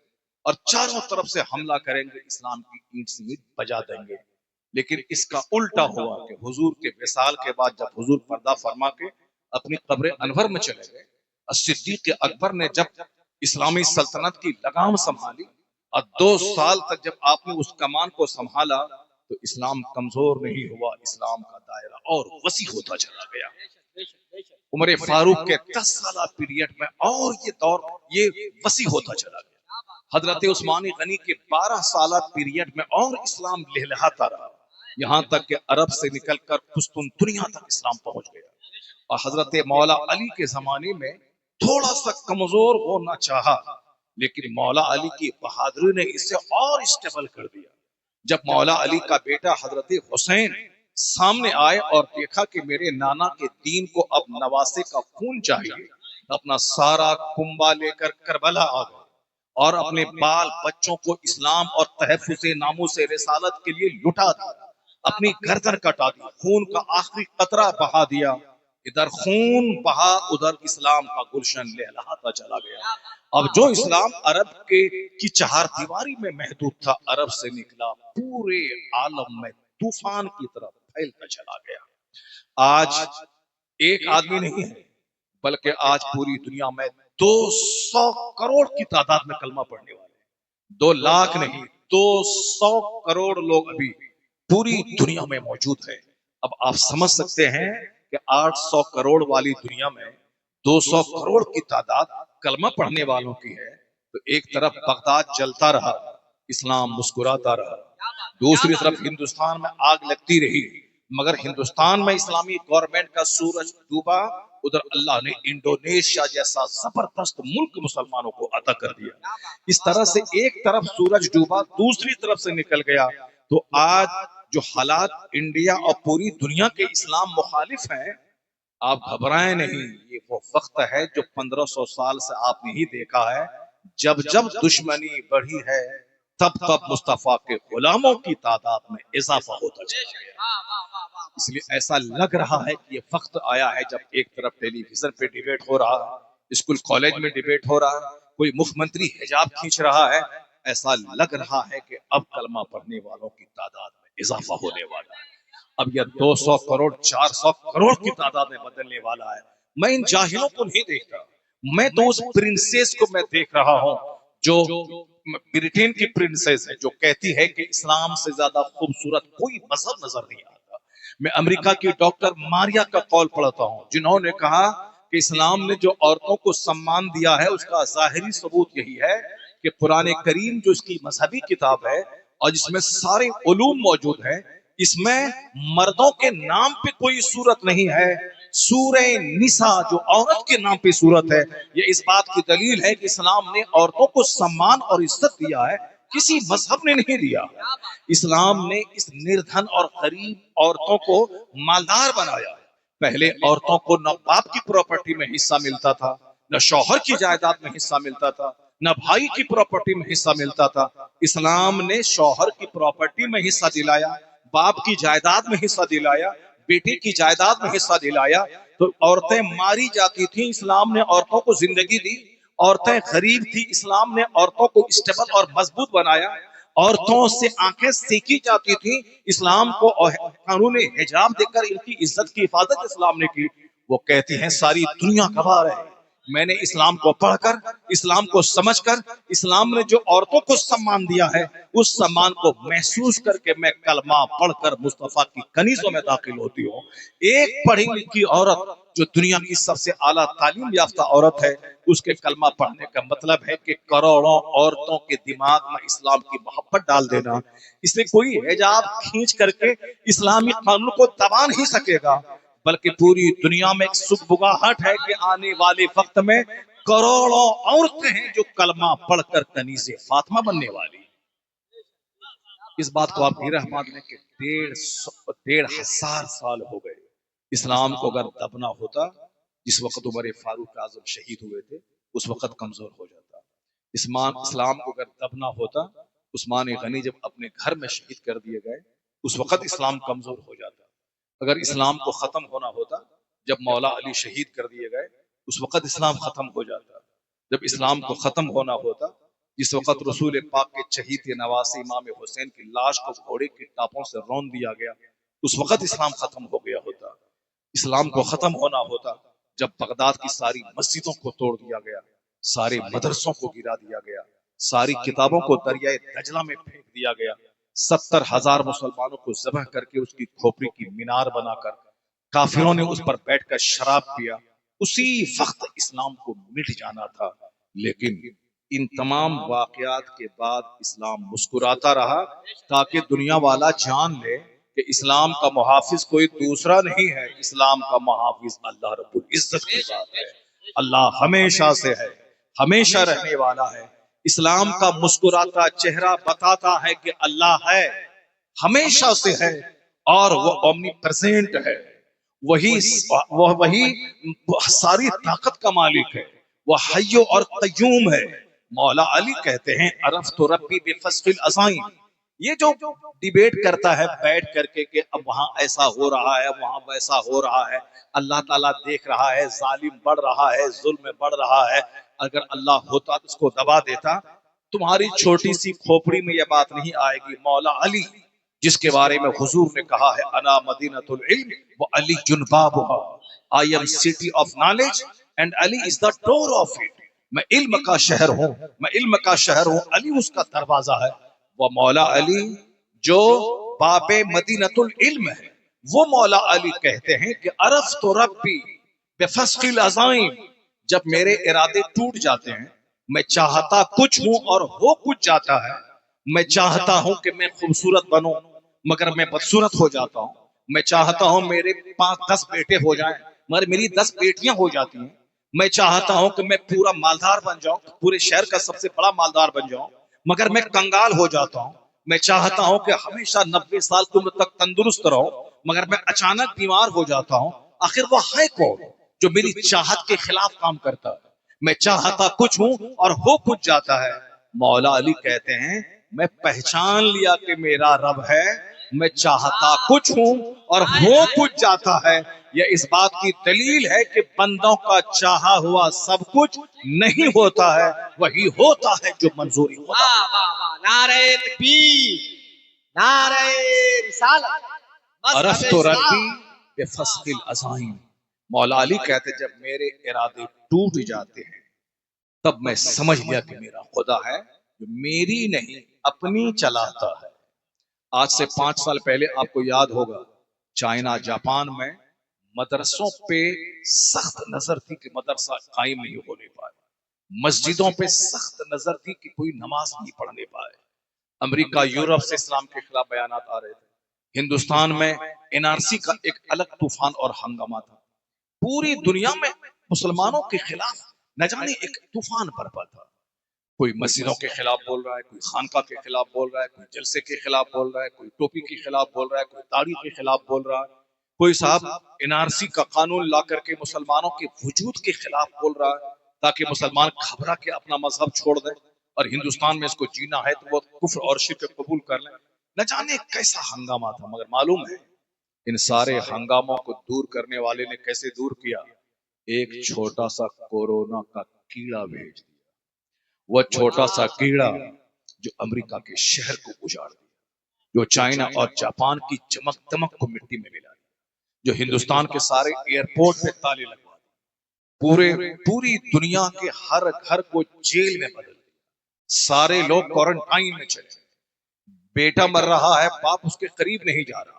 और चारों तरफ से हमला करेंगे, इस्लाम की ईंट से ईंट बजा देंगे। लेकिन इसका उल्टा हुआ कि हुजूर के विसाल के बाद जब हुजूर पर्दा फरमा के अपनी कब्र अनवर में चले गए, सिद्दीक अकबर ने जब इस्लामी सल्तनत की लगाम संभाली और 2 साल तक जब आपने उस कमान को संभाला, तो इस्लाम कमजोर नहीं हुआ, इस्लाम का दायरा और वसी होता चला गया। उमर फारूक के 10 साल पीरियड में और ये दौर ये वसी होता चला गया। हजरत उस्मान गनी के 12 साल पीरियड में और इस्लाम लहलहाता रहा, यहाँ तक कि अरब से निकलकर कुस्तुन दुनिया तक इस्लाम पहुंच गया। और हजरत मौला अली के जमाने में थोड़ा सा कमजोर होना चाहा, लेकिन मौला अली की बहादुरी ने इसे और स्टेबल कर दिया। जब मौला अली का बेटा हजरत हुसैन सामने आए और देखा कि मेरे नाना के दीन को अब नवासे का खून चाहिए, अपना सारा कुंबा लेकर करबला आ गए और अपने बाल बच्चों को इस्लाम और तहफ्फुज़ नामूस रिसालत के लिए लुटा दिया, अपनी गर्दन कटा दी, खून का आखिरी कतरा बहा दिया। इधर खून बहा, उधर इस्लाम का गुलशन लहलहाता चला गया। अब जो इस्लाम अरब के की चार दीवारी में महदूद था, अरब से निकला पूरे आलम में तूफान की तरफ फैलता चला गया। आज एक आदमी नहीं है, बल्कि आज पूरी दुनिया में 200 करोड़ की तादाद में कलमा पढ़ने वाले, 2 लाख नहीं, 200 करोड़ लोग अभी पूरी दुनिया में मौजूद है। अब आप समझ सकते हैं कि 800 करोड़ वाली दुनिया में 200 करोड़ की तादाद कलमा पढ़ने वालों की है, तो एक तरफ बगदाद जलता रहा, इस्लाम मुस्कुराता रहा, दूसरी तरफ हिंदुस्तान में आग लगती रही, मगर हिंदुस्तान में इस्लामी गवर्नमेंट का सूरज डूबा, उधर अल्लाह ने इंडोनेशिया जैसा जबरदस्त मुल्क मुसलमानों को अता कर दिया। इस तरह से एक तरफ सूरज डूबा, दूसरी तरफ से निकल गया। तो आज जो हालात इंडिया और पूरी दुनिया के इस्लाम मुखालिफ हैं, आप घबराएं नहीं, ये वो वक्त है जो 1500 साल से आपने ही देखा है। जब जब दुश्मनी बढ़ी है, तब तब मुस्तफा के गुलामों की तादाद में इजाफा होता चला गया। इसलिए ऐसा लग रहा है कि ये वक्त आया है जब एक तरफ टेलीविजन पे डिबेट हो रहा है, स्कूल कॉलेज में डिबेट हो रहा है, कोई मुख्यमंत्री हिजाब खींच रहा है, ऐसा लग रहा है कि अब कलमा पढ़ने वालों की तादाद में इजाफा होने वाला है। अब यह 200 करोड़ 400 करोड़ की तादाद में बदलने वाला है। मैं इन जाहिलों को नहीं देख रहा, मैं तो उस प्रिंसेस को मैं देख रहा हूं जो ब्रिटेन की प्रिंसेस है, जो कहती है कि इस्लाम से ज्यादा खूबसूरत कोई मजहब नजर नहीं आता। मैं अमेरिका की डॉक्टर मारिया का कॉल पढ़ता हूं, जिन्होंने कहा कि इस्लाम ने जो औरतों को सम्मान दिया है, उसका जाहिरी सबूत यही है कि कुरान करीम जो इसकी मजहबी किताब है और जिसमें सारे उलूम मौजूद है, इसमें मर्दों के नाम पे कोई सूरत नहीं है। सूरे निसा जो औरत के नाम पे सूरत है, ये इस बात की दलील है कि इस्लाम ने औरतों को सम्मान और इज्जत दिया है, किसी मजहब ने नहीं दिया। इस्लाम ने इस निर्धन और गरीब औरतों को मालदार बनाया। पहले औरतों को न बाप की प्रॉपर्टी में हिस्सा मिलता था, न शौहर की जायदाद में हिस्सा मिलता था, न भाई की प्रॉपर्टी में हिस्सा मिलता था। इस्लाम ने शौहर की प्रॉपर्टी में हिस्सा दिलाया, बाप की जायदाद में हिस्सा दिलाया, बेटे की जायदाद में हिस्सा दिलाया। तो औरतें मारी जाती थी, इस्लाम ने औरतों को जिंदगी दी। औरतें गरीब थी, इस्लाम ने औरतों को स्टेबल और मजबूत बनाया। औरतों से आंखें सेकी जाती थी, इस्लाम को कानून हिजाब देकर इनकी इज्जत की हिफाजत इस्लाम ने की। वो कहती हैं सारी दुनिया गवाह है, मैंने इस्लाम को पढ़कर, इस्लाम को समझकर, इस्लाम ने जो औरतों को सम्मान दिया है, उस सम्मान को महसूस करके मैं कलमा पढ़कर मुस्तफा की कनीजों में दाखिल होती हूँ। एक पढ़ी लिखी औरत जो दुनिया की सबसे आला तालीम याफ्ता औरत है, उसके कलमा पढ़ने का मतलब है कि करोड़ों औरतों के दिमाग में इस्लाम की मोहब्बत डाल देना। इसलिए कोई हिजाब खींच करके इस्लामी कानून को दबा नहीं सकेगा, बल्कि पूरी दुनिया में एक सुगबुगाहट है कि आने वाले वक्त में करोड़ों औरतें हैं जो कलमा पढ़कर कनीज़े फातिमा बनने वाली। इस बात को आप नीरह मान लें कि 1,500 साल हो गए। इस्लाम को अगर दबना होता, जिस वक्त उमर फारूक आजम शहीद हुए थे, उस वक्त कमजोर हो जाता। इस्लाम को अगर दबना होता, उस्मान गनी जब अपने घर में शहीद कर दिए गए, उस वक्त इस्लाम कमजोर हो जाता। अगर इस्लाम को खत्म होना होता, जब मौला अली शहीद कर दिए गए, उस वक्त इस्लाम खत्म हो जाता। जब इस्लाम को खत्म होना होता, जिस वक्त रसूल पाक के शहीद नवासे इमाम हुसैन की लाश को घोड़े की टापों से रौंद दिया गया, उस वक्त इस्लाम खत्म हो गया होता। इस्लाम को खत्म होना होता जब बगदाद की सारी मस्जिदों को तोड़ दिया गया, सारे मदरसों को गिरा दिया गया, सारी किताबों को दरियाए दजला में फेंक दिया गया, 70,000 मुसलमानों को ज़बह करके उसकी खोपड़ी की मीनार बनाकर काफिरों ने उस पर बैठकर शराब पिया। उसी वक्त इस्लाम को मिट जाना था। लेकिन इन तमाम वाकयात के बाद इस्लाम मुस्कुराता रहा, ताकि दुनिया वाला जान ले कि इस्लाम का मुहाफिज कोई दूसरा नहीं है, इस्लाम का मुहाफिज अल्लाह रब्बुल इज्जत की बात है। अल्लाह हमेशा से है, हमेशा रहने वाला है। इस्लाम का मुस्कुराता चेहरा बताता है कि अल्लाह है, हमेशा से है और वो ओमनी प्रेजेंट है। वही वही सारी ताकत का मालिक है, वह हय्यो और कय्यूम है। मौला अली कहते हैं अरफ तो रब्बी बिफस्फिल अज़ाइम। ये जो डिबेट करता है बैठ करके कि अब वहां ऐसा हो रहा है, वहां वैसा हो रहा है, अल्लाह ताला देख रहा है, जालिम बढ़ रहा है, जुल्म बढ़ रहा है, अगर अल्लाह होता तो उसको दबा देता। तुम्हारी छोटी सी खोपड़ी में यह बात नहीं आएगी। मौला अली जिसके बारे में हुजूर ने कहा है अना मदीनतुल इल्म व अली जुनबाबुहा, I am city of knowledge and Ali is the door of it. मैं इल्म का शहर हूँ, मैं इल्म का शहर हूँ, अली उसका दरवाजा है। वह मौला अली जो बाबे मदीनतुल इल्म है, वो मौला अली कहते हैं कि अरफ तो रब्बी बेफस्किल अज़ाइम। जब मेरे इरादे टूट जाते हैं, मैं चाहता कुछ हूं और हो कुछ जाता है। मैं चाहता हूं कि मैं खूबसूरत बनूं मगर मैं बदसूरत हो जाता हूं। मैं चाहता हूं मेरे 5-10 बेटे हो जाएं मगर मेरी 10 बेटियां हो जाती हैं। मैं चाहता हूं कि मैं पूरा मालदार बन जाऊं, पूरे शहर का सबसे बड़ा मालदार बन जाऊं, मगर मैं कंगाल हो जाता हूं। मैं चाहता हूं कि हमेशा 90 साल की उम्र तक तंदुरुस्त रहूं मगर मैं अचानक बीमार हो जाता हूं। आखिर वो है कौन जो मेरी चाहत के खिलाफ काम करता है? मैं चाहता कुछ हूं और हो कुछ जाता है। मौला अली कहते हैं मैं पहचान लिया कि मेरा रब है, मैं चाहता कुछ हूं और हो कुछ जाता है। यह इस बात की दलील है कि बंदों का चाहा हुआ सब कुछ नहीं होता है, वही होता है जो मंजूरी होता है। वाह वाह वाह, नारे तकबीर, नारे रिसालत, अरफ मज़हब तो इस्लाम। रब्बी बेफस्किल अज़ाइम। मौला अली कहते जब मेरे इरादे टूट जाते हैं तब मैं समझ लिया कि मेरा खुदा है जो मेरी नहीं अपनी चलाता है। आज से 5 साल पहले आपको याद होगा चाइना जापान में मदरसों पे सख्त नजर थी कि मदरसा कायम नहीं होने पाए, मस्जिदों पे सख्त नजर थी कि कोई नमाज नहीं पढ़ने पाए। अमेरिका यूरोप से इस्लाम के खिलाफ बयानात आ रहे थे। हिंदुस्तान में एनआरसी का एक अलग तूफान और हंगामा था। पूरी दुनिया में मुसलमानों के खिलाफ न जाने एक तूफान बरपा था। कोई मस्जिदों के खिलाफ बोल रहा है, कोई खानका के खिलाफ बोल रहा है, कोई जलसे के खिलाफ बोल रहा है, कोई टोपी के खिलाफ बोल रहा है, कोई दाढ़ी के खिलाफ बोल रहा है, कोई साहब एनआरसी का कानून ला करके मुसलमानों के वजूद के खिलाफ बोल रहा है ताकि मुसलमान घबरा के अपना मजहब छोड़ दें और हिंदुस्तान में इसको जीना है तो वो कुफ्र और शिर्क कबूल कर लें। न जाने कैसा हंगामा था, मगर मालूम है इन सारे हंगामों को दूर करने वाले ने कैसे दूर किया? एक छोटा सा कोरोना का कीड़ा भेज दिया। वह छोटा सा कीड़ा जो अमेरिका के शहर को उजाड़ दिया, जो चाइना और जापान की चमक दमक को मिट्टी में मिला दिया, जो हिंदुस्तान के सारे एयरपोर्ट पे ताले लगवा दिए, पूरी दुनिया के हर घर को जेल में बदल दिया। सारे लोग क्वारंटाइन में चले, बेटा मर रहा है बाप उसके करीब नहीं जा रहा,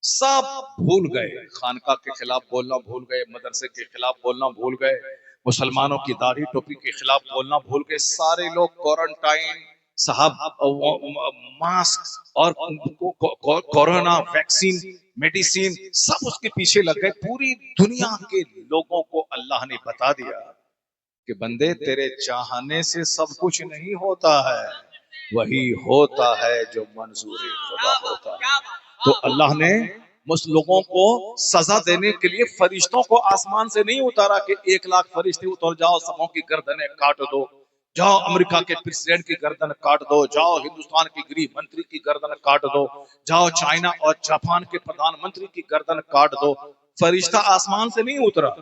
सब भूल गए। खानका के खिलाफ बोलना भूल गए, मदरसे के खिलाफ बोलना भूल गए, मुसलमानों की दाढ़ी टोपी के खिलाफ बोलना भूल गए। सारे लोग क्वारंटाइन साहब, मास्क और कोरोना वैक्सीन मेडिसिन सब उसके पीछे लग गए। पूरी दुनिया के लोगों को अल्लाह ने बता दिया कि बंदे तेरे चाहने से सब कुछ नहीं होता है, वही होता है जो मंजूरी खुदा होता है। तो अल्लाह ने उस लोगों को सजा देने के लिए फरिश्तों को आसमान से नहीं उतारा कि 1 लाख फरिश्ते उतर जाओ सबों की गर्दनें काट दो, जाओ अमेरिका के प्रेसिडेंट की गर्दन काट दो, जाओ हिंदुस्तान के गृह मंत्री की गर्दन काट दो, जाओ चाइना और जापान के प्रधानमंत्री की गर्दन काट दो। फरिश्ता आसमान से नहीं उतरा।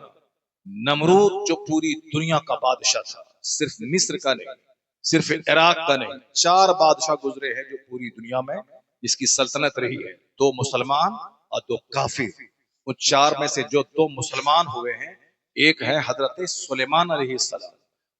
नमरूद जो पूरी दुनिया का बादशाह था, सिर्फ मिस्र का नहीं, सिर्फ इराक का नहीं, 4 बादशाह गुजरे हैं जो पूरी दुनिया में इसकी सल्तनत रही है। 2 मुसलमान और 2 काफिर। उन 4 में से जो 2 मुसलमान हुए हैं, एक है हजरत सुलेमान अलैहिस्सलाम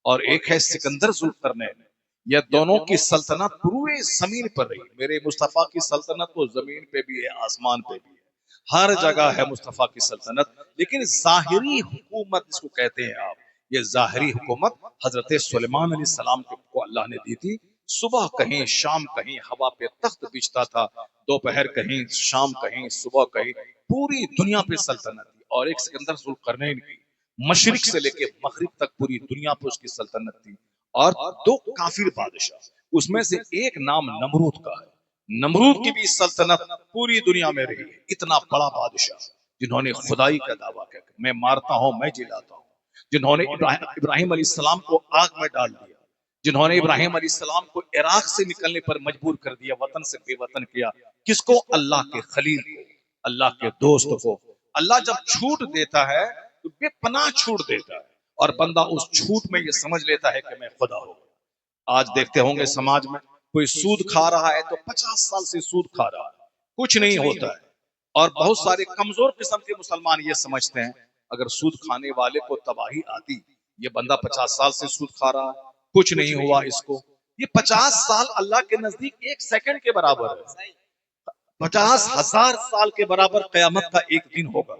और एक है सिकंदर जुल्करनैन। यह दोनों की सल्तनत पूरे जमीन पर रही। मेरे मुस्तफा की सल्तनत तो जमीन पे भी है, आसमान पे भी है, हर जगह है मुस्तफा की सल्तनत। लेकिन जाहिरी हुकूमत जिसको कहते हैं आप, ये जाहिरी हुकूमत हजरत सुलेमान अलैहिस्सलाम को अल्लाह ने दी थी। सुबह कहीं शाम कहीं हवा पे तख्त बिछता था, दोपहर कहीं, शाम कहीं, सुबह कहीं, पूरी दुनिया पे सल्तनत थी। और एक सिकंदर ज़ुल्करनैन की मशरिक से लेके मगरिब तक पूरी दुनिया पे उसकी सल्तनत थी। और दो काफिर बादशाह, उसमें से एक नाम नमरूद का है। नमरूद की भी सल्तनत पूरी दुनिया में रही है। इतना बड़ा बादशाह जिन्होंने खुदाई का दावा किया, मैं मारता हूं, मैं जिलाता हूं, जिन्होंने इब्राहिम अलैहिस्सलाम को आग में डाल दिया, जिन्होंने इब्राहिम अलैहिस्सलाम को इराक से निकलने पर मजबूर कर दिया, वतन से बेवतन किया। किसको? अल्लाह के खलील को, अल्लाह के दोस्त को। अल्लाह जब छूट देता है तो बेपनाह छूट देता है, और बंदा उस छूट में ये समझ लेता है कि मैं खुदा हूं। आज देखते होंगे समाज में कोई सूद खा रहा है तो 50 साल से सूद खा रहा है, कुछ नहीं होता है। और बहुत सारे कमजोर किस्म के मुसलमान ये समझते हैं अगर सूद खाने वाले को तबाही आती, ये बंदा 50 साल से सूद खा रहा है, कुछ नहीं हुआ इसको। ये 50 साल अल्लाह के नजदीक एक सेकंड के बराबर है। 50,000 साल के बराबर कयामत का एक दिन होगा।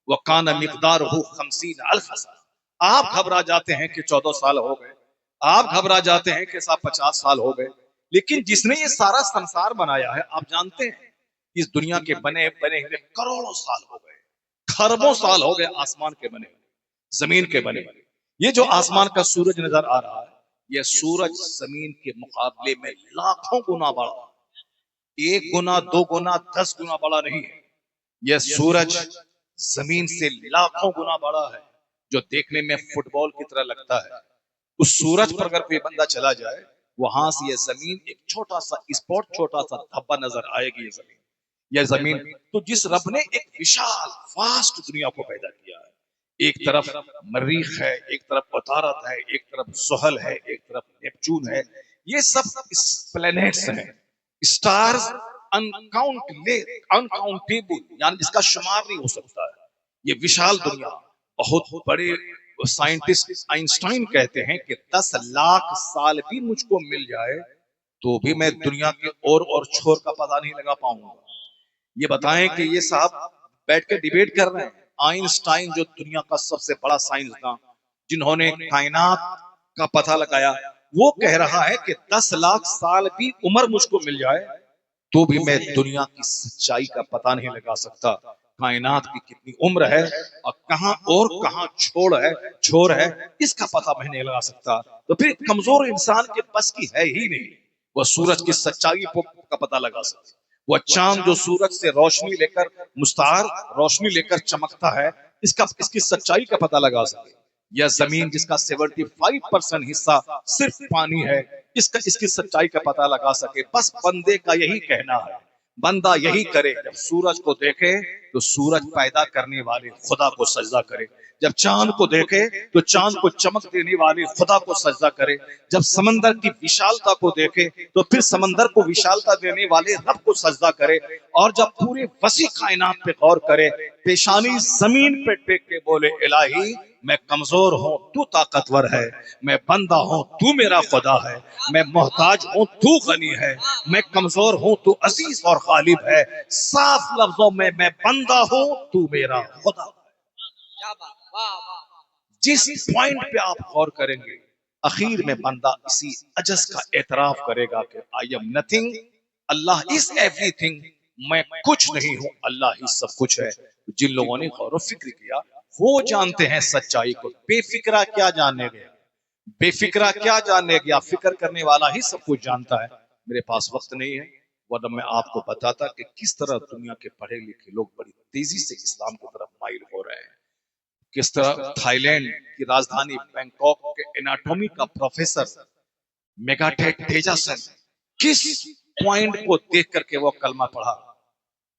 वह काना मिकदार हो 50,000 साल। आप घबरा जाते हैं कि 14 साल हो गए, आप घबरा जाते हैं कि साहब 50 साल हो गए, लेकिन जिसने ये सारा संसार बनाया है, आप जानते हैं इस दुनिया के बने बने हुए करोड़ों साल हो गए, खरबों साल हो गए आसमान के बने, जमीन के बने। ये जो आसमान का सूरज नजर आ रहा है, यह सूरज जमीन के मुकाबले में लाखों गुना बड़ा, 1 गुना 2 गुना 10 गुना बड़ा नहीं है। यह सूरज जमीन से लाखों गुना बड़ा है, जो देखने में फुटबॉल की तरह लगता है। उस सूरज पर अगर कोई बंदा चला जाए, वहां से यह जमीन एक छोटा सा स्पॉट, छोटा सा धब्बा नजर आएगी। यह जमीन तो जिस रब ने एक विशाल वास्ट दुनिया को पैदा किया है, एक तरफ मरीख है, एक तरफ उतारत है, एक तरफ ज़ुहल है, एक तरफ नेपच्यून है, ये सब प्लैनेट्स हैं, स्टार्स अनकाउंटेबल, यानी जिसका शुमार नहीं हो सकता है। ये विशाल दुनिया, बहुत बड़े साइंटिस्ट आइंस्टाइन कहते हैं कि 10 लाख साल भी मुझको मिल जाए तो भी मैं दुनिया के और छोर का पता नहीं लगा पाऊंगा। ये बताएं कि ये साहब बैठ के डिबेट कर रहे हैं। आइंस्टाइन जो दुनिया का सबसे बड़ा साइंसदान, जिन्होंने कायनात का पता लगाया, वो कह रहा है कि 10 लाख साल भी उम्र मुझको मिल जाए तो भी मैं दुनिया की सच्चाई का पता नहीं लगा सकता। कायनात की कितनी उम्र है और कहां छोर है, इसका पता मैं नहीं लगा सकता। तो फिर कमजोर इंसान के बस की है ही नहीं वह सूरज की सच्चाई का पता लगा सके। वह चांद जो सूरज से रोशनी लेकर मुस्तार रोशनी लेकर चमकता है, इसकी सच्चाई का पता लगा सके। यह जमीन जिसका 75% हिस्सा सिर्फ पानी है, इसकी सच्चाई का पता लगा सके। बस बंदे का यही कहना है, बंदा यही करे, जब सूरज को देखे तो सूरज पैदा करने वाले खुदा को सजदा करे, जब चांद को देखे तो चांद को चमक देने वाले खुदा को सजदा करे, जब समंदर की विशालता को देखे तो फिर समंदर को विशालता देने वाले रब को सजदा करे, और जब पूरे वसी कायनात पे गौर करे, पेशानी जमीन पे टेक के बोले, इलाही मैं कमजोर हूं, तू ताकतवर है, मैं बंदा हूं, तू मेरा खुदा है, मैं मोहताज हूं, तू गनी है, मैं कमजोर हूं, तू अजीज और गालिब है, साफ लफ्जों में मैं बंदा हूं, तू मेरा खुदा। जिस पॉइंट पे आप गौर करेंगे, आखिर में बंदा इसी अजज का एतराफ करेगा कि I am nothing, Allah is everything, मैं कुछ नहीं हूं, अल्लाह ही सब कुछ है। जिन लोगों ने गौर फिक्र किया वो जानते हैं सच्चाई को। बेफिक्रा क्या जानने गया, बेफिक्रा क्या जानने गया, फिक्र करने वाला ही सब कुछ जानता है। मेरे पास वक्त नहीं है, वरना मैं आपको बताता कि किस तरह दुनिया के पढ़े लिखे लोग बड़ी तेजी से इस्लाम की तरफ माइल हो रहे हैं। किस तरह थाईलैंड की राजधानी बैंकॉक के एनाटॉमी का प्रोफेसर मेगाटेक तेजासन किस पॉइंट को देख करके वो कलमा पढ़ा,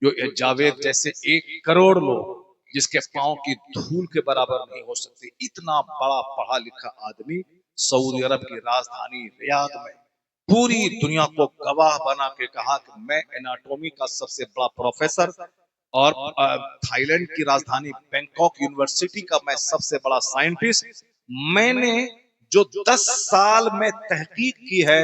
जो जावेद जैसे 1 करोड़ लोग जिसके पांव की धूल के बराबर नहीं हो सकते, इतना बड़ा पढ़ा लिखा आदमी सऊदी अरब की राजधानी रियाद में पूरी दुनिया को गवाह बना के कहा कि मैं एनाटॉमी का सबसे बड़ा प्रोफेसर और थाईलैंड की राजधानी बैंकॉक यूनिवर्सिटी का मैं सबसे बड़ा साइंटिस्ट, मैंने जो 10 साल में तहकीक की है,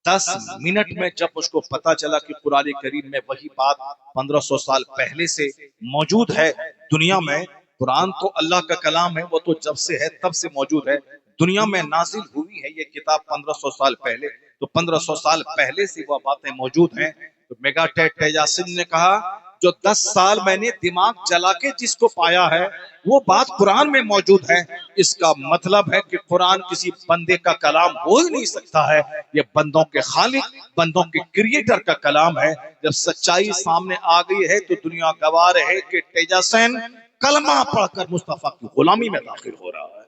10 मिनट में जब उसको पता चला कि कुरान करीम में वही बात 1500 साल पहले से मौजूद है दुनिया में। कुरान तो अल्लाह का कलाम है, वो तो जब से है तब से मौजूद है, दुनिया में नाजिल हुई है ये किताब 1500 साल पहले, तो 1500 साल पहले से वह बातें मौजूद हैं। तो मेगा तेजासिन ने कहा जो 10 साल मैंने दिमाग जला के जिसको पाया है वो बात कुरान में मौजूद है। इसका मतलब है कि कुरान किसी बंदे का कलाम हो ही नहीं सकता है, ये बंदों के खालिक, बंदों के क्रिएटर का कलाम है। जब सच्चाई सामने आ गई है तो दुनिया गवाह है कि तेजासिन कलमा पढ़कर मुस्तफा की गुलामी में दाखिल हो रहा है।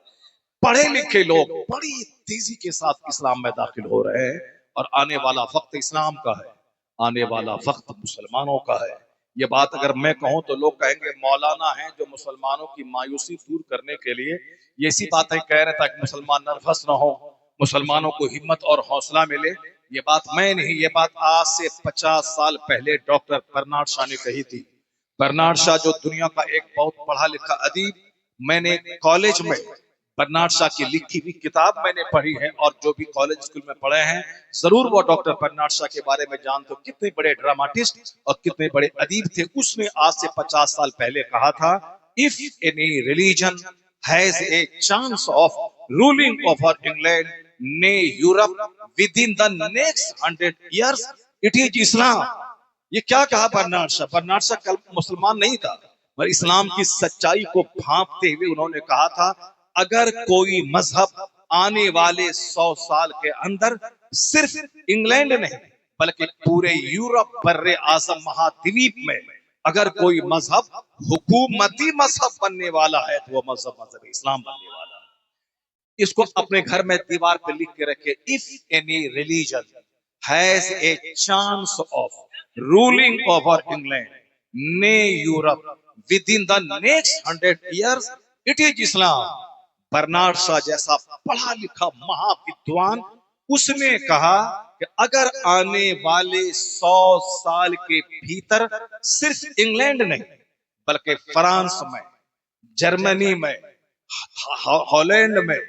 पढ़े लिखे लोग बड़ी तेजी के साथ इस्लाम में दाखिल हो रहे हैं और आने वाला वक्त इस्लाम का है, आने वाला वक्त मुसलमानों का है। ये बात अगर मैं कहूं तो लोग कहेंगे मौलाना हैं जो मुसलमानों की मायूसी दूर करने के लिए ये इसी बातें कह रहे ताकि मुसलमान नर्वस ना हो, मुसलमानों को हिम्मत और हौसला मिले। ये बात मैं नहीं, ये बात आज से 50 साल पहले डॉक्टर बर्नार्ड शॉ ने कही थी। बर्नार्ड शॉ जो दुनिया का एक बहुत पढ़ा लिखा अदीब, मैंने कॉलेज में बर्नार्ड शॉ की लिखी हुई किताब मैंने पढ़ी है और जो भी कॉलेज स्कूल में पढ़े हैं जरूर वो डॉक्टर बर्नार्ड शॉ के बारे में जानते हो। कितने बड़े ड्रामाटिस्ट और कितने बड़े अदीब थे। उसने आज से 50 साल पहले कहा था, if any religion has a chance of ruling over England nay Europe within the next 100 years it is Islam. ये क्या कहा बर्नार्ड शॉ? बर्नार्ड शॉ कल मुसलमान नहीं था, पर इस्लाम की सच्चाई को भांपते हुए उन्होंने कहा था अगर कोई मजहब आने वाले 100 साल के अंदर सिर्फ इंग्लैंड नहीं बल्कि पूरे यूरोप बर्रे आजम महाद्वीप में अगर कोई मजहब हुकूमती मजहब बनने वाला है तो वो मजहब इस्लाम बनने वाला है। इसको अपने घर में दीवार पे लिख के रखे, if any religion has a chance of ruling over England nay Europe within the next 100 years it is Islam. Bernard Shaw जैसा पढ़ा लिखा महाविद्वान, उसने कहा कि अगर आने वाले 100 साल के भीतर सिर्फ इंग्लैंड नहीं बल्कि फ्रांस में, जर्मनी में, हॉलैंड में,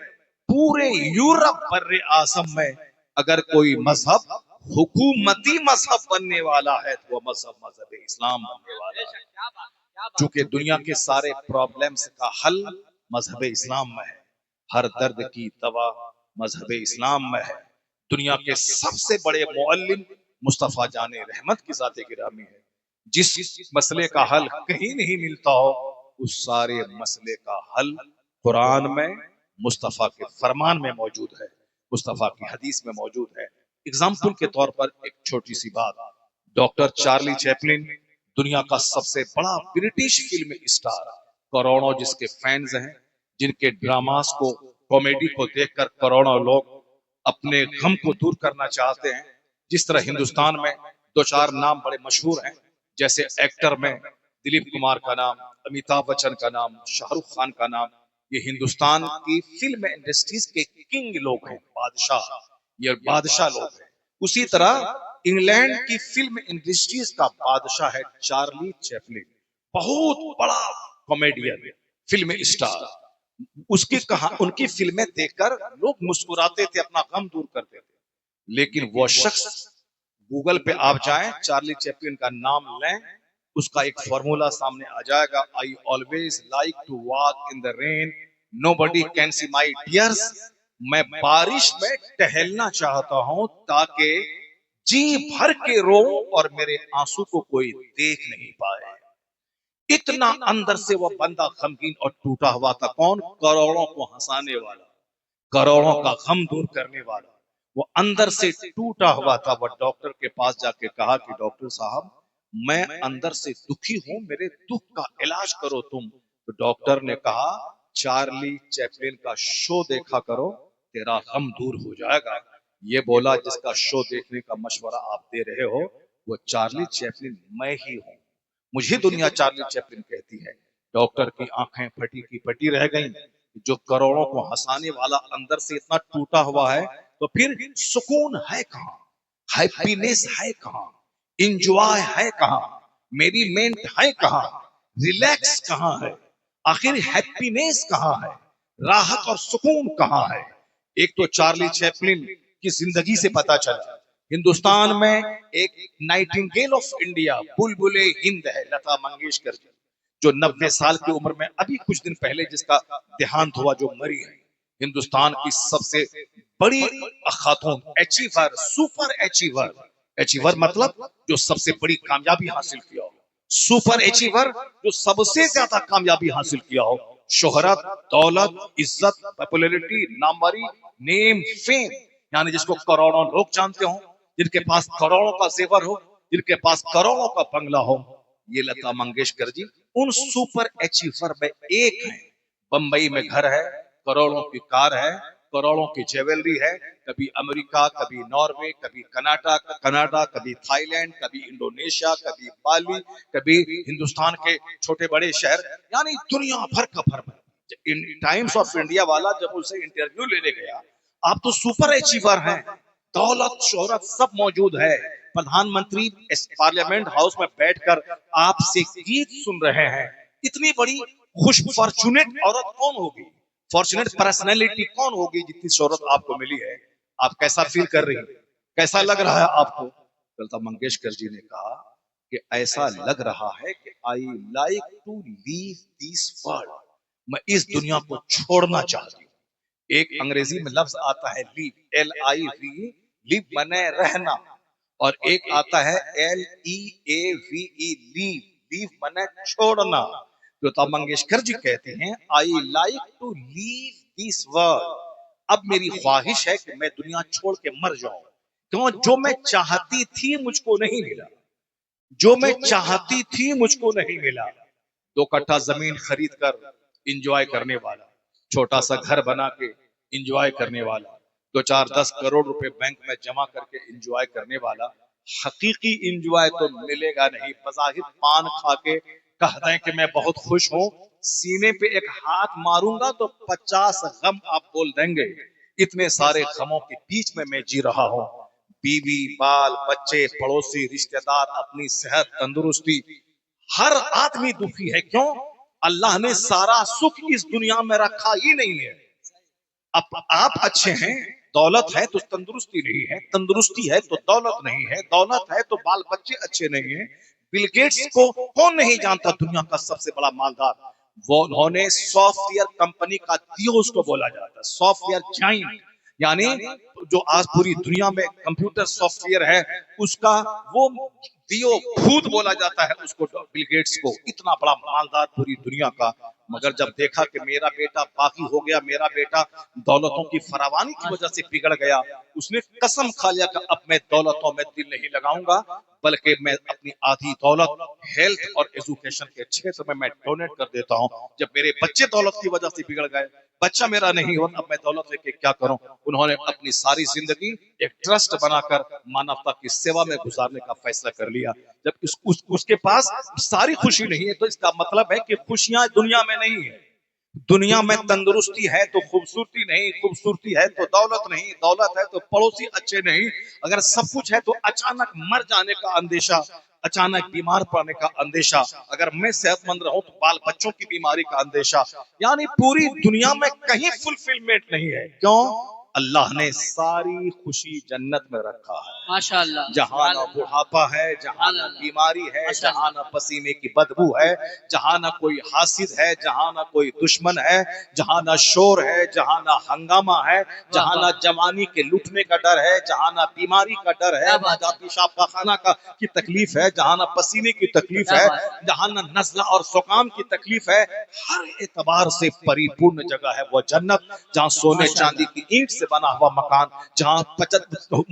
पूरे यूरोप बर्रे आजम में अगर कोई मजहब हुकूमती मजहब बनने वाला है तो वो मजहब इस्लाम बनने वाला है। चूंकि दुनिया के सारे प्रॉब्लम्स का हल मजहब इस्लाम में है, हर दर्द की दवा मजहब इस्लाम में है। दुनिया के सबसे बड़े मुअल्लिम मुस्तफा जाने रहमत की ज़ात गिरामी है। जिस मसले का हल कहीं नहीं मिलता हो उस सारे मसले का हल कुरान में मुस्तफा के फरमान में मौजूद है, मुस्तफा की हदीस में मौजूद है। एग्जाम्पल के तौर पर एक छोटी सी बात, डॉक्टर चार्ली चैपलिन दुनिया का सबसे बड़ा ब्रिटिश फिल्म स्टार, करोड़ों जिसके फैंस हैं, जिनके ड्रामास को, कॉमेडी को देखकर करोड़ों लोग अपने गम को दूर करना चाहते हैं। जिस तरह हिंदुस्तान में 2-4 नाम बड़े मशहूर हैं, जैसे एक्टर में दिलीप कुमार का नाम, अमिताभ बच्चन का नाम, शाहरुख खान का नाम, ये हिंदुस्तान की फिल्म इंडस्ट्रीज के किंग लोग हैं, बादशाह, ये बादशाह लोग हैं। उसी तरह इंग्लैंड की फिल्म इंडस्ट्रीज का बादशाह है चार्ली चैपलिन, बहुत बड़ा कॉमेडियन, फिल्म स्टार। उनकी फिल्में देखकर लोग मुस्कुराते थे, अपना गम दूर करते थे। लेकिन वो शख्स, गूगल पे आप जाएं, चार्ली चैपलिन का नाम लें, उसका एक फॉर्मूला सामने आ जाएगा, I always like to walk in the rain, nobody can see my tears. मैं बारिश में टहलना चाहता हूं ताकि जी भर के रो और मेरे आंसू को कोई देख नहीं पाए। इतना अंदर से वो बंदा गमगीन और टूटा हुआ था। कौन? करोड़ों को हंसाने वाला, करोड़ों का गम दूर करने वाला, वो अंदर से टूटा हुआ था। वो डॉक्टर के पास जाके कहा कि डॉक्टर साहब मैं अंदर से दुखी हूं, मेरे दुख का इलाज करो तुम। तो डॉक्टर ने कहा चार्ली चैपलिन का शो देखा करो, तेरा गम दूर हो जाएगा। ये बोला जिसका शो देखने का मशवरा आप दे रहे हो वो चार्ली चैपलिन मैं ही हूं, मुझे दुनिया चार्ली चैपलिन कहती है। डॉक्टर की आंखें फटी की फटी रह गईं। जो करोड़ों को हंसाने वाला अंदर से इतना टूटा हुआ है तो फिर सुकून है कहां, हैप्पीनेस है कहां, इंजॉय है कहां, मेरीमेंट है कहां, रिलैक्स कहां है, आखिर हैप्पीनेस कहां है, राहत और सुकून कहां है। एक तो चार्ली चैपलिन की जिंदगी से पता चला। हिंदुस्तान में एक नाइटिंगेल ऑफ इंडिया, बुलबुले हिंद है, लता मंगेशकर जी, जो 90 साल की उम्र में अभी कुछ दिन पहले जिसका देहांत हुआ, जो मरी है। हिंदुस्तान की सबसे बड़ी खातून, अचीवर, सुपर अचीवर, अचीवर मतलब जो सबसे बड़ी कामयाबी हासिल किया हो। सुपर अचीवर जो सबसे ज्यादा कामयाबी हासिल किया हो। शोहरत, दौलत, इज्जत, पॉपुलैरिटी, नामवरी, नेम, फेम, यानी जिसको करोड़ों लोग जानते हो, जिनके पास करोड़ों का जेवर हो, जिनके पास करोड़ों का बंगला हो। ये लता मंगेशकर जी उन सुपर अचीवर में एक है। बंबई में घर है, करोड़ों की कार है, करोड़ों की ज्वेलरी है, कभी अमेरिका, कभी नॉर्वे, कभी कनाडा, कभी थाईलैंड, कभी इंडोनेशिया, कभी बाली, कभी हिंदुस्तान के छोटे बड़े शहर, यानी दुनिया भर का भ्रमण। टाइम्स ऑफ इंडिया वाला जब उसे इंटरव्यू लेने गया, आप तो सुपर अचीवर हैं, दौलत शोहरत सब मौजूद है, प्रधानमंत्री इस पार्लियामेंट हाउस में बैठकर आपसे गीत सुन रहे हैं, इतनी बड़ी खुश फॉर्चुनेट औरत कौन होगी, फॉर्चुनेट पर्सनैलिटी कौन होगी जितनी शोहरत आपको मिली है। आप कैसा फील कर रही है, कैसा लग रहा है आपको? लता मंगेशकर जी ने कहा कि ऐसा लग रहा है कि I like to leave this world, मैं इस दुनिया को छोड़ना चाहती हूँ। एक अंग्रेजी में लफ्ज आता है लीव, LIV, लीव माने रहना, और एक आता है LEAVE, लीव, लीव माने छोड़ना। लता मंगेशकर जी कहते हैं I like to leave this world, अब मेरी ख्वाहिश है कि मैं दुनिया छोड़ के मर जाऊं। क्यों? जो मैं चाहती थी मुझको नहीं मिला, जो मैं चाहती थी मुझको नहीं मिला। 2 कट्ठा जमीन खरीद कर इंजॉय करने वाला, छोटा सा घर बना के इंजॉय करने वाला, 2-4-10 करोड़ रुपए बैंक में जमा करके इंजॉय करने वाला, हकीकी इंजॉय तो मिलेगा नहीं। बज़ाहिर पान खा के कह दें कि मैं बहुत खुश हूं, सीने पे एक हाथ मारूंगा तो 50 गम आप बोल देंगे। इतने सारे गमों के बीच में मैं जी रहा हूं। बीवी, बाल, बच्चे, पड़ोसी, रिश्तेदार, अपनी सेहत, तंदुरुस्ती, हर आदमी दुखी है। क्यों? अल्लाह ने सारा सुख इस दुनिया में रखा ही नहीं है। अब आप अच्छे हैं, दौलत है तो तंदुरुस्ती नहीं है, तंदुरुस्ती है तो दौलत नहीं है, दौलत है तो बाल बच्चे अच्छे नहीं है। बिल गेट्स को कौन नहीं जानता, दुनिया का सबसे बड़ा मालदार। वो उन्होंने सॉफ्टवेयर कंपनी का दियो उसको बोला जाता है, सॉफ्टवेयर जाइंट, यानी जो आज पूरी दुनिया में कंप्यूटर सॉफ्टवेयर है उसका वो दियो भूत बोला जाता है उसको, बिल गेट्स को। इतना बड़ा मालदार पूरी दुनिया का, मगर जब देखा कि मेरा बेटा बागी हो गया, मेरा बेटा दौलतों की फरावानी की वजह से बिगड़ गया, उसने कसम खा लिया कि अब मैं दौलतों में दिल नहीं लगाऊंगा, बल्कि मैं अपनी आधी दौलत हेल्थ और एजुकेशन के क्षेत्र में मैं डोनेट कर देता हूं। जब मेरे बच्चे दौलत की वजह से बिगड़ गए, बच्चा मेरा नहीं हुआ, अब मैं दौलत लेके क्या करूं? उन्होंने अपनी सारी जिंदगी एक ट्रस्ट बनाकर मानवता की सेवा में गुजारने का फैसला कर लिया। जब उसके पास सारी खुशी नहीं है तो इसका मतलब है कि खुशियां दुनिया में नहीं है। दुनिया में तंदुरुस्ती है तो खूबसूरती नहीं, खूबसूरती है तो दौलत नहीं, दौलत है तो पड़ोसी अच्छे नहीं। अगर सब कुछ है तो अचानक मर जाने का अंदेशा, अचानक बीमार पड़ने का अंदेशा, अगर मैं सेहतमंद रहूं तो बाल बच्चों की बीमारी का अंदेशा, यानी पूरी दुनिया में कहीं फुलफिलमेंट नहीं है। क्यों? अल्लाह ने सारी खुशी जन्नत में रखा है। माशाअल्लाह, जहां ना बुढ़ापा है, जहां ना बीमारी है, जहां ना पसीने की बदबू है, जहां ना कोई हासिद है, जहां ना कोई दुश्मन है, जहां ना शोर है, जहां ना हंगामा है, जहां ना जवानी के लूटने का डर है, जहां ना बीमारी का डर है, ना पेशाब खाना का की तकलीफ है, जहां ना पसीने की तकलीफ है, जहां ना नज़ला और जुकाम की तकलीफ है। हर एतबार से परिपूर्ण जगह है वो जन्नत, जहां सोने चांदी की ईंट से बना हुआ मकान, जहां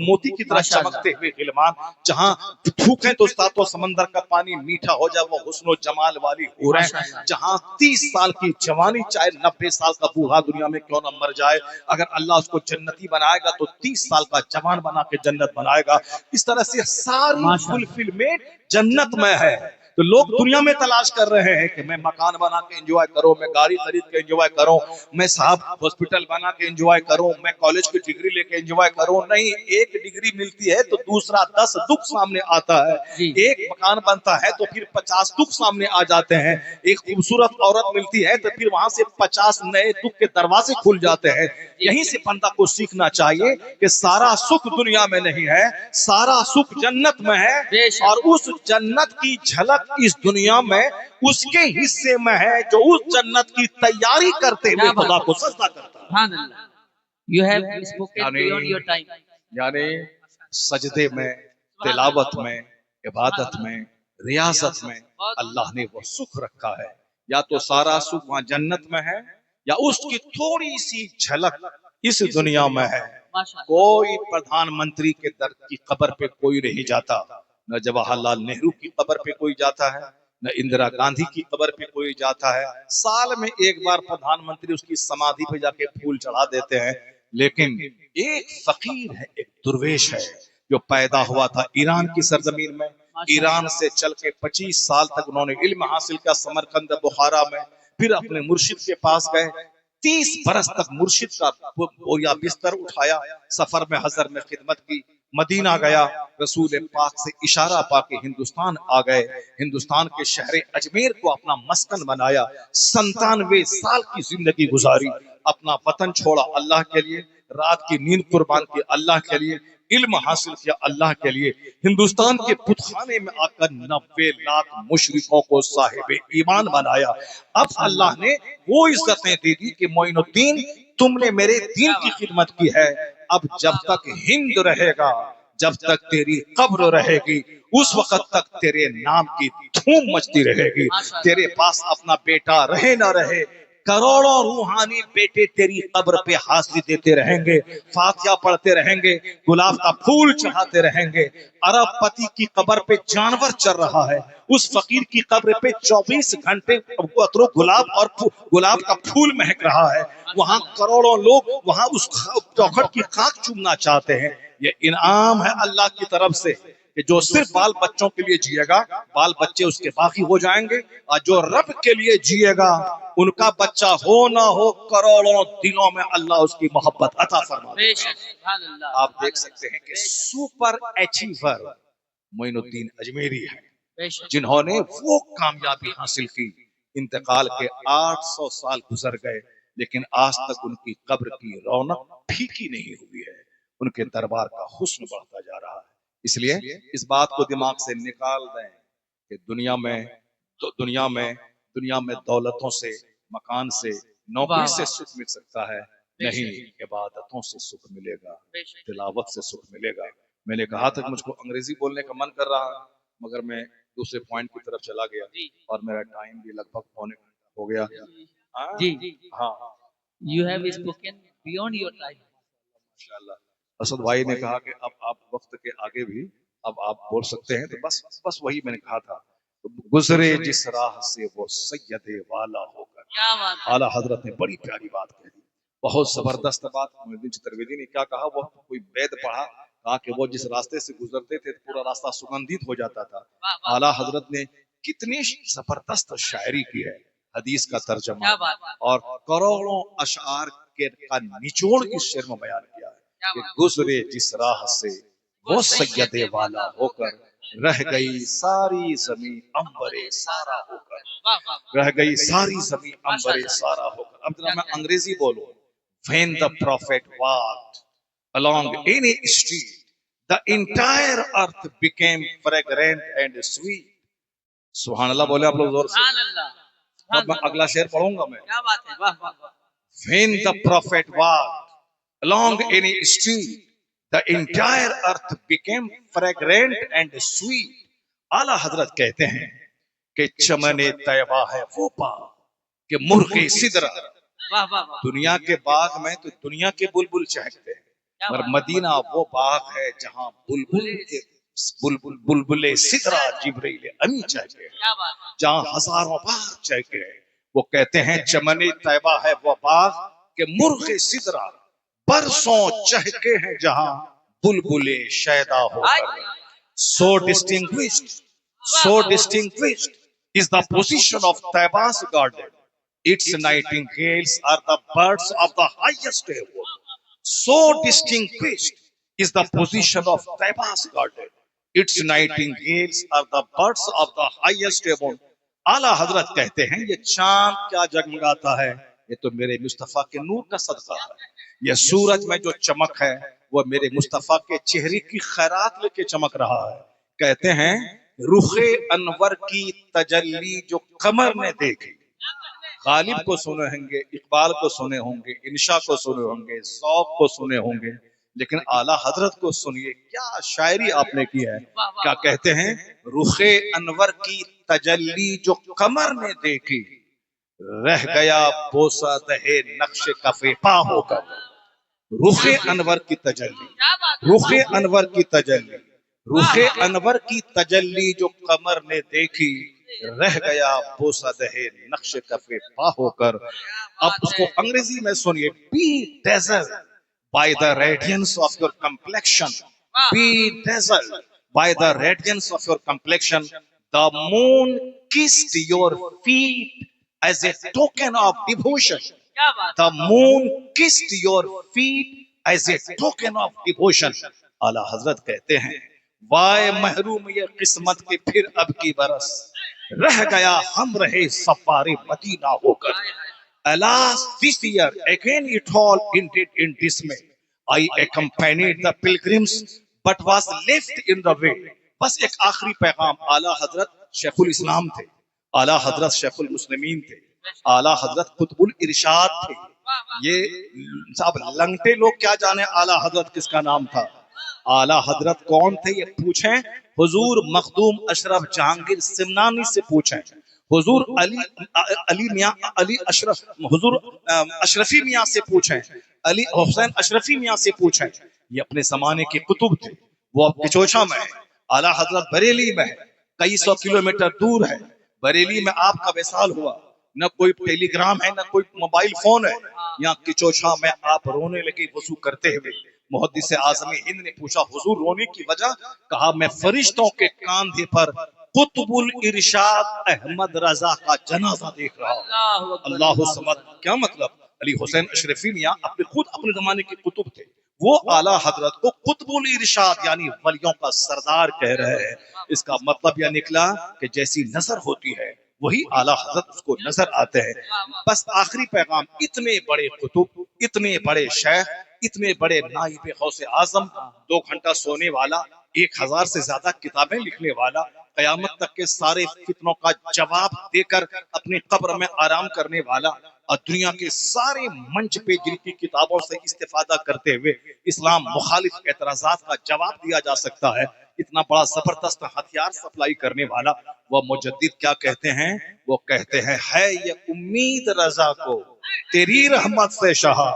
मोती की तरह चमकते हुए गिलमान, जहां थूके तो सातों समंदर का पानी मीठा हो जाए वो हुस्न जमाल वाली हूरें, जहां 30 साल की जवानी चाहे 90 साल का बूढ़ा दुनिया में क्यों न मर जाए, अगर अल्लाह उसको जन्नती बनाएगा तो 30 साल का जवान बना के जन्नत बनाएगा। इस तरह से सारी फुलफिलमेंट जन्नत में है। तो लोग दुनिया में तलाश कर रहे हैं कि मैं मकान बना के एंजॉय करूं, मैं गाड़ी खरीद के एंजॉय करूं, मैं साहब हॉस्पिटल बना के एंजॉय करूं, मैं कॉलेज की डिग्री लेके एंजॉय करूं। नहीं, एक डिग्री मिलती है तो दूसरा 10 दुख सामने आता है, एक मकान बनता है तो फिर 50 दुख सामने आ जाते हैं, एक खूबसूरत औरत मिलती है तो फिर वहां से 50 नए दुख के दरवाजे खुल जाते हैं। यहीं से बंदा को सीखना चाहिए कि सारा सुख दुनिया में नहीं है, सारा सुख जन्नत में है, और उस जन्नत की झलक इस दुनिया में उसके हिस्से में है जो उस जन्नत की तैयारी करते हुए खुदा को सजदा करता है। You have spoken beyond your time. यानी सजदे में तिलावत में, इबादत में, रियासत में अल्लाह ने वो सुख रखा है। या तो सारा सुख वहां जन्नत में है, या उसकी थोड़ी सी झलक इस दुनिया में है। कोई प्रधानमंत्री के दर की कब्र पे कोई नहीं जाता, न जवाहरलाल नेहरू की कब्र पे कोई जाता है, न इंदिरा गांधी की कब्र पे कोई जाता है। साल में एक बार प्रधानमंत्री उसकी समाधि पे जाके फूल चढ़ा देते हैं। लेकिन एक फकीर है, एक दुर्वेश है, जो पैदा हुआ था ईरान की सरजमीन में। ईरान से चल के 25 साल तक उन्होंने इल्म हासिल किया समरकंद बुखारा में। फिर अपने मुर्शिद के पास गए, 30 बरस तक मुर्शिद का बोरिया बिस्तर उठाया, सफर में हजर में खिदमत की, मदीना गया, रसूल पाक से इशारा पाके हिंदुस्तान आ गए। हिंदुस्तान के शहर अजमेर को अपना मस्कन बनाया, 97 साल की जिंदगी गुजारी, अपना वतन छोड़ा अल्लाह के लिए, रात की नींद कुर्बान की अल्लाह के लिए, इल्म हासिल किया अल्लाह के लिए। हिंदुस्तान के बुतखाने में आकर 90 लाख मुशरिकों को साहिब ईमान बनाया। अब अल्लाह ने वो इज्जतें दे दी कि मोइनुद्दीन तुमने मेरे दीन की खिदमत की है, अब जब तक हिंद रहेगा, जब तक तेरी कब्र रहेगी, उस वक्त तक तेरे नाम की धूम मचती रहेगी। तेरे पास अपना बेटा रहे ना रहे, करोड़ों रूहानी बेटे तेरी कब्र पे हाजिरी देते रहेंगे, फातिहा पढ़ते रहेंगे, गुलाब का फूल चढ़ाते रहेंगे। अरबपति की कब्र पे जानवर चल रहा है, उस फकीर की कब्र पे 24 घंटे गुलाब और गुलाब का फूल महक रहा है। वहां करोड़ों लोग वहां उस चौखट की खाक चूमना चाहते हैं। ये इनाम है अल्लाह की तरफ से कि जो सिर्फ बाल बच्चों के लिए जिएगा, बाल बच्चे उसके बाकी हो जाएंगे, और जो रब के लिए जिएगा, उनका बच्चा हो ना हो, करोड़ों दिलों में अल्लाह उसकी मोहब्बत अता फरमाता है। आप देख सकते हैं कि सुपर अचीवर मोइनुद्दीन अजमेरी है, जिन्होंने वो कामयाबी हासिल की। इंतकाल के 800 साल गुजर गए, लेकिन आज तक उनकी कब्र की रौनक फीकी नहीं हुई है। उनके दरबार का हुस्न बढ़ता जा रहा है। इसलिए इस बात को दिमाग से निकाल दें कि दुनिया में दौलतों से, मकान से, नौकरी से सुख मिल सकता है, नहीं, इबादतों से सुख मिलेगा, तिलावत से सुख मिलेगा। मैंने कहा था कि मुझको अंग्रेजी बोलने का मन कर रहा है, मगर मैं दूसरे पॉइंट की तरफ चला गया और मेरा टाइम भी लगभग पौने घंटा हो गया। हाँ, You have spoken beyond your time. माशाल्लाह। असद भाई ने कहा कि अब आप वक्त के आगे भी अब आप बोल सकते हैं, तो बस वही मैंने कहा था। तो गुजरे जिस राह से वो सैयदे वाला होकर, क्या बात है। आला हजरत ने बड़ी प्यारी बात कह दी, बहुत जबरदस्त बात। मोइनुद्दीन चतुर्वेदी ने क्या कहा, वो कोई वेद पढ़ा, कहा कि वो जिस रास्ते से गुजरते थे पूरा रास्ता सुगंधित हो जाता था। आला हजरत ने कितनी जबरदस्त शायरी की है, हदीस का तर्जमा और करोड़ों अशआर के का निचोड़ इस शेर में बयान किया है कि गुजरे जिस राह से वो सैयदे वाला होकर, रह गई सारी जमीन अंबरे सारा होकर, रह गई सारी जमीन अंबरे सारा होकर। अब जरा मैं अंग्रेजी बोलूं, when the prophet walked along any street, the entire earth became fragrant and sweet. सुभान अल्लाह बोले आप लोग जोर से। अब मैं अगला शेर पढ़ूंगा मैं। क्या बात है, वाह वाह। When the prophet walked along any street, the entire earth became fragrant and sweet. आला हजरत कहते हैं कि चमने तैबा है वो बाग कि मुर्गे सिदरा। वाह वाह वाह। दुनिया के बाग में तो दुनिया के बुलबुल चहकते हैं, और मदीना वो बाग है जहां बुलबुले सिदरा जिब्रील अमी चहके, जहां हजारों बाग चहके हैं। वो कहते हैं चमने तैबा है वो बाग के मुर्गे सिदरा, बरसों चहके हैं जहां बुलबुले शैदा होकर। So distinguished is the position of Taiba's garden. Its nightingales are the birds of the highest heaven. So distinguished is the position of Taiba's garden. Its nightingales are the birds of the highest heaven. आला हजरत कहते हैं ये चांद क्या जगमगाता है, ये तो मेरे मुस्तफा के नूर का सदका है। ये सूरज में जो चमक है वो मेरे मुस्तफा के चेहरे की खैरात लेके चमक रहा है। कहते हैं रुखे अनवर की तजल्ली जो कमर ने देखी, गालिब को सुने होंगे, इकबाल को सुने होंगे, इंशा को सुने होंगे, ज़ौक़ को सुने होंगे, लेकिन आला हजरत को सुनिए, क्या शायरी आपने की है। क्या कहते हैं, रुखे अनवर की तजल्ली जो कमर ने देखी, रह गया बोसा दहे नक्शे कफे पा होकर। रुखे अनवर की तजल्ली, रुखे अनवर की तजल्ली, रुखे अनवर की तजल्ली जो कमर ने देखी, रह गया बोसा दहे नक्शे कफे पा होकर। अब उसको अंग्रेजी में सुनिए, be desert by the radiance of your complexion, be dazzled by the radiance of your complexion. The moon kissed your feet as a token of devotion. The moon kissed your feet as a token of devotion. आला हजरत कहते हैं, वाय महरूम ये किस्मत की फिर अब की बरस, रह गया हम रहे सफारे मदीना होकर। Alas, this year again it all ended in dismay. I accompanied the pilgrims, but was left in the way. बस एक आखिरी पैगाम। आला हजरत शेखुल इस्लाम थे, आला हजरत शेखुल मुस्लिमीन थे, आला हजरत कुतुबुल इरशाद थे। ये सब लंगटे लोग क्या जाने आला हजरत किसका नाम था। आला हजरत कौन थे ये पूछें, हुजूर मखदूम अशरफ जहांगीर सिमनानी से पूछें, हुजूर अली मियां अली अशरफ, हुजूर अशरफी मियां से पूछें, अली हुसैन अशरफी मियां से पूछें। ये अपने जमाने के कुतुब थे। वो अब पिछोछा में है, आला हजरत बरेली में है, कई सौ किलोमीटर दूर है। बरेली में आपका विसाल हुआ, न कोई टेलीग्राम है, न कोई मोबाइल फोन है। यहाँ किचोछा में आप रोने लगे वजू करते हुए। मुहद्दिस आज़मी हिंद ने पूछा, हुजूर रोने की वजह? कहा, मैं फरिश्तों के कांधे पर कुतुबुल इरशाद अहमद रजा का जनाजा देख रहा हूं। अल्लाह समद। क्या मतलब? अली हुसैन अशरफी मियां अपने खुद अपने जमाने के कुतुब थे। वो आला हजरत को कुतुबुल इरशाद यानी वलियों का सरदार कह रहे हैं। इसका मतलब यह निकला कि जैसी नजर होती है वही आला हजरत उसको नजर आते हैं। बस आखिरी पैगाम, इतने बड़े कुतुब, इतने बड़े शेख, इतने बड़े नाइब गौसे आजम, 2 घंटा सोने वाला, 1000 से ज्यादा किताबें लिखने वाला, कयामत तक के सारे फितनों का जवाब देकर अपनी कब्र में आराम करने वाला, और दुनिया के सारे मंच पे जिनकी किताबों से इस्तेफादा करते हुए इस्लाम मुखालिफ एतराजात का जवाब दिया जा सकता है, इतना बड़ा जबरदस्त हथियार सप्लाई करने वाला वह मुजद्दिद क्या कहते हैं? वो कहते हैं, है ये उम्मीद रजा को तेरी रहमत से शहा।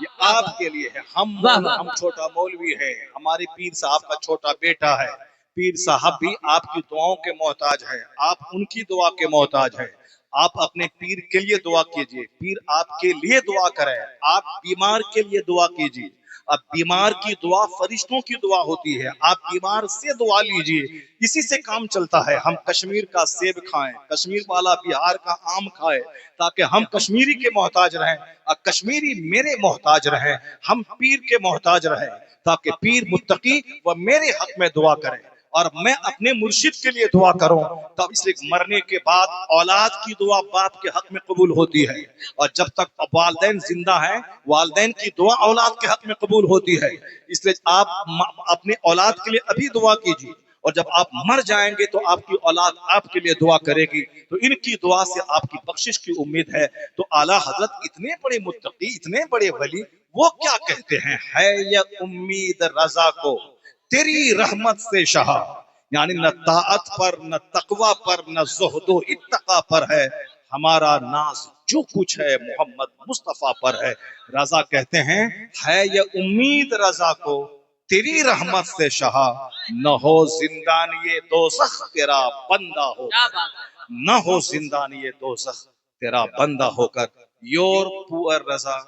ये आपके लिए है। हम छोटा मौलवी है, हमारे पीर साहब का छोटा बेटा है। पीर साहब भी आपकी दुआओं के मोहताज है, आप उनकी दुआ के मोहताज है। आप अपने पीर के लिए दुआ कीजिए, पीर आपके लिए दुआ करे। आप बीमार के लिए दुआ कीजिए, अब बीमार की दुआ फरिश्तों की दुआ होती है। आप बीमार से दुआ लीजिए, इसी से काम चलता है। हम कश्मीर का सेब खाएं, कश्मीर वाला बिहार का आम खाए, ताकि हम कश्मीरी के मोहताज रहें और कश्मीरी मेरे मोहताज रहें। हम पीर के मोहताज रहें ताकि पीर मुत्तकी व मेरे हक में दुआ करें और मैं अपने मुर्शिद के लिए दुआ करूं। तब इसलिए मरने के बाद औलाद की दुआ बाप के हक में कबूल होती है, और जब तक वालदैन जिंदा हैं वालदैन की दुआ औलाद के हक में कबूल होती है। इसलिए आप अपने औलाद के लिए अभी दुआ कीजिए, और जब आप मर जाएंगे तो आपकी औलाद आपके लिए दुआ करेगी। तो इनकी दुआ से आपकी बख्शिश की उम्मीद है। तो आला हजरत इतने बड़े मुत्तकी, इतने बड़े वली, वो क्या कहते हैं, है यह उम्मीद रजा को तेरी रहमत से शहा। यानी न ताअत पर, न तकवा पर, न ज़ुहदो इत्तका पर है हमारा नाज, जो कुछ है मोहम्मद मुस्तफा पर है। रजा कहते हैं, है ये उम्मीद रजा को तेरी रहमत से शहा, न हो जिंदानी दोज़ख तेरा बंदा हो, न हो जिंदानी दोज़ख तेरा बंदा होकर। Your poor Raza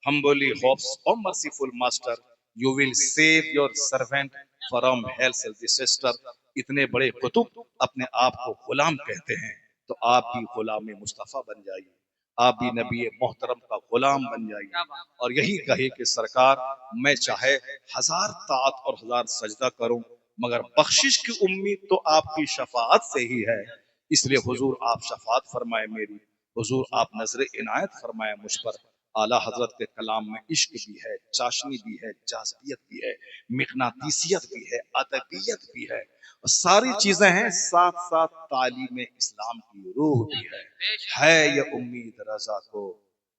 humbly hopes, O merciful master, you will save your servant from hell's disaster। इतने बड़े कुतुब अपने आप को गुलाम कहते हैं, तो आप भी गुलाम मुस्तफ़ा बन जाइए, आप भी नबी मोहतरम का गुलाम बन जाइए। और यही कहे कि सरकार, मैं चाहे 1000 ताअत और 1000 सजदा करूं, मगर बख्शिश की उम्मीद तो आपकी शफाअत से ही है। इसलिए हुजूर आप शफाअत फरमाए मेरी, हुजूर आप नजर इनायत फरमाए मुझ पर। आला हजरत के कलाम में इश्क भी है, चाशनी भी है, जाज़बियत भी है, मिकनातीसियत भी है, अदबियत भी है, और सारी चीजें हैं। साथ साथ तालीम इस्लाम की रूह भी है ये उम्मीद रजा को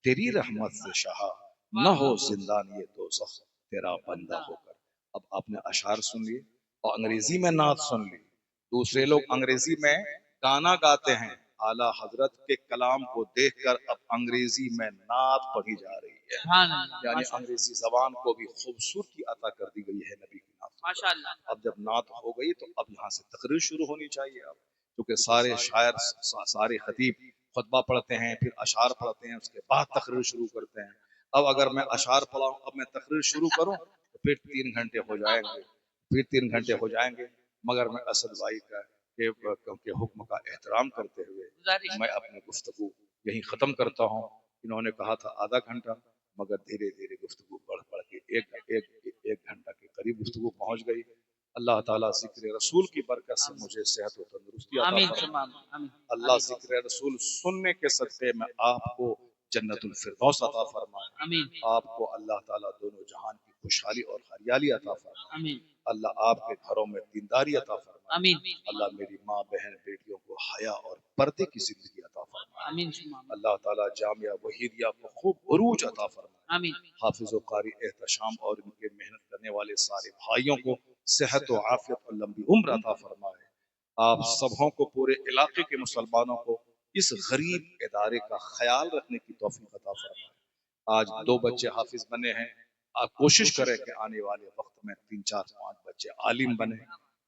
तेरी रहमत से शहा, न हो जिंदानी दोज़ख तेरा बंदा होकर। अब आपने अशार सुन लिए और अंग्रेजी में नात सुन ली। दूसरे लोग अंग्रेजी में गाना गाते हैं, आला हजरत के कलाम को देखकर अब अंग्रेजी में नात पढ़ी जा रही है। यानी अंग्रेजी जबान को भी खूबसूरती अता कर दी गई है नबी की नात। माशाअल्लाह। अब जब नात हो गई तो अब यहाँ से तकरीर शुरू होनी चाहिए। अब क्योंकि सारे शायर सारे खतीब खुतबा पढ़ते हैं, फिर अशार पढ़ते हैं, उसके बाद तकरीर शुरू करते हैं। अब अगर मैं अशार पढ़ाऊं, अब मैं तकरीर शुरू करूं तो फिर 3 घंटे हो जाएंगे, मगर मैं असद भाई का के हुक्म का एहतराम करते हुए मैं अपनी गुफ्तगू यही ख़त्म करता हूँ। इन्होंने कहा था आधा घंटा, मगर धीरे धीरे गुफ्तगू बढ़ बढ़ के एक घंटा के करीब गुफ्तगू पहुँच गई। अल्लाह ताला ज़िक्र रसूल की बरकत से मुझे सेहत और तंदुरुस्ती अता फरमाए। अल्लाह ज़िक्र रसूल सुनने के सदक़े में आपको जन्नतुल फिरदौस अता फरमाए। आपको अल्लाह ताला दोनों जहान की खुशहाली और हरियाली अता फरमाए। अल्लाह आपके घरों में दीनदारी अता फरमाए। अल्लाह मेरी माँ बहन बेटियों को हया और पर्दे की जिंदगी अता फरमाए। अल्लाह ताला जामिया वहीदिया को खूब उरूज अता फरमाए। हाफिज़ व कारी एहतशाम और इनके मेहनत करने वाले सारे भाइयों को सेहत व आफियत और लंबी उम्र अता फरमाए। आप सबों को, पूरे इलाके के मुसलमानों को इस गरीब इदारे का ख्याल रखने की तौफीक अता फरमाए। आज 2 बच्चे हाफिज बने हैं, आप कोशिश करें कि आने वाले वक्त में 3, 4, 5 बच्चे आलिम बने।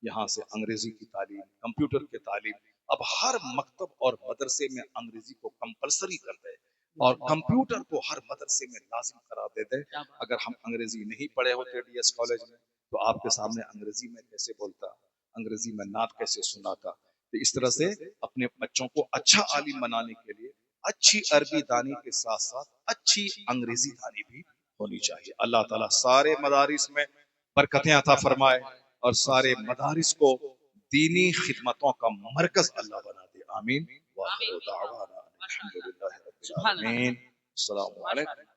यहाँ से अंग्रेजी की तालीम, कंप्यूटर की तालीम, अब हर मकतब और मदरसे में अंग्रेजी को कंपलसरी कर दे और कंप्यूटर को हर मदरसे में लाजिम करा देते। अगर हम अंग्रेजी नहीं पढ़े होते डीएस कॉलेज में तो आपके सामने अंग्रेजी में कैसे बोलता, अंग्रेजी में नात कैसे सुनाता। तो इस तरह से अपने बच्चों को अच्छा आलिम बनाने के लिए अच्छी अरबी दानी के साथ साथ अच्छी अंग्रेजी दानी भी होनी चाहिए। अल्लाह ताला सारे मदारिस में बरकतें अता फरमाए और सारे मदारिस को दीनी खिदमतों का मरकज अल्लाह बना दे। आमीन। व आखिरु दावाना अनिल हम्दुलिल्लाहि रब्बिल आलमीन। अस्सलामु अलैकुम।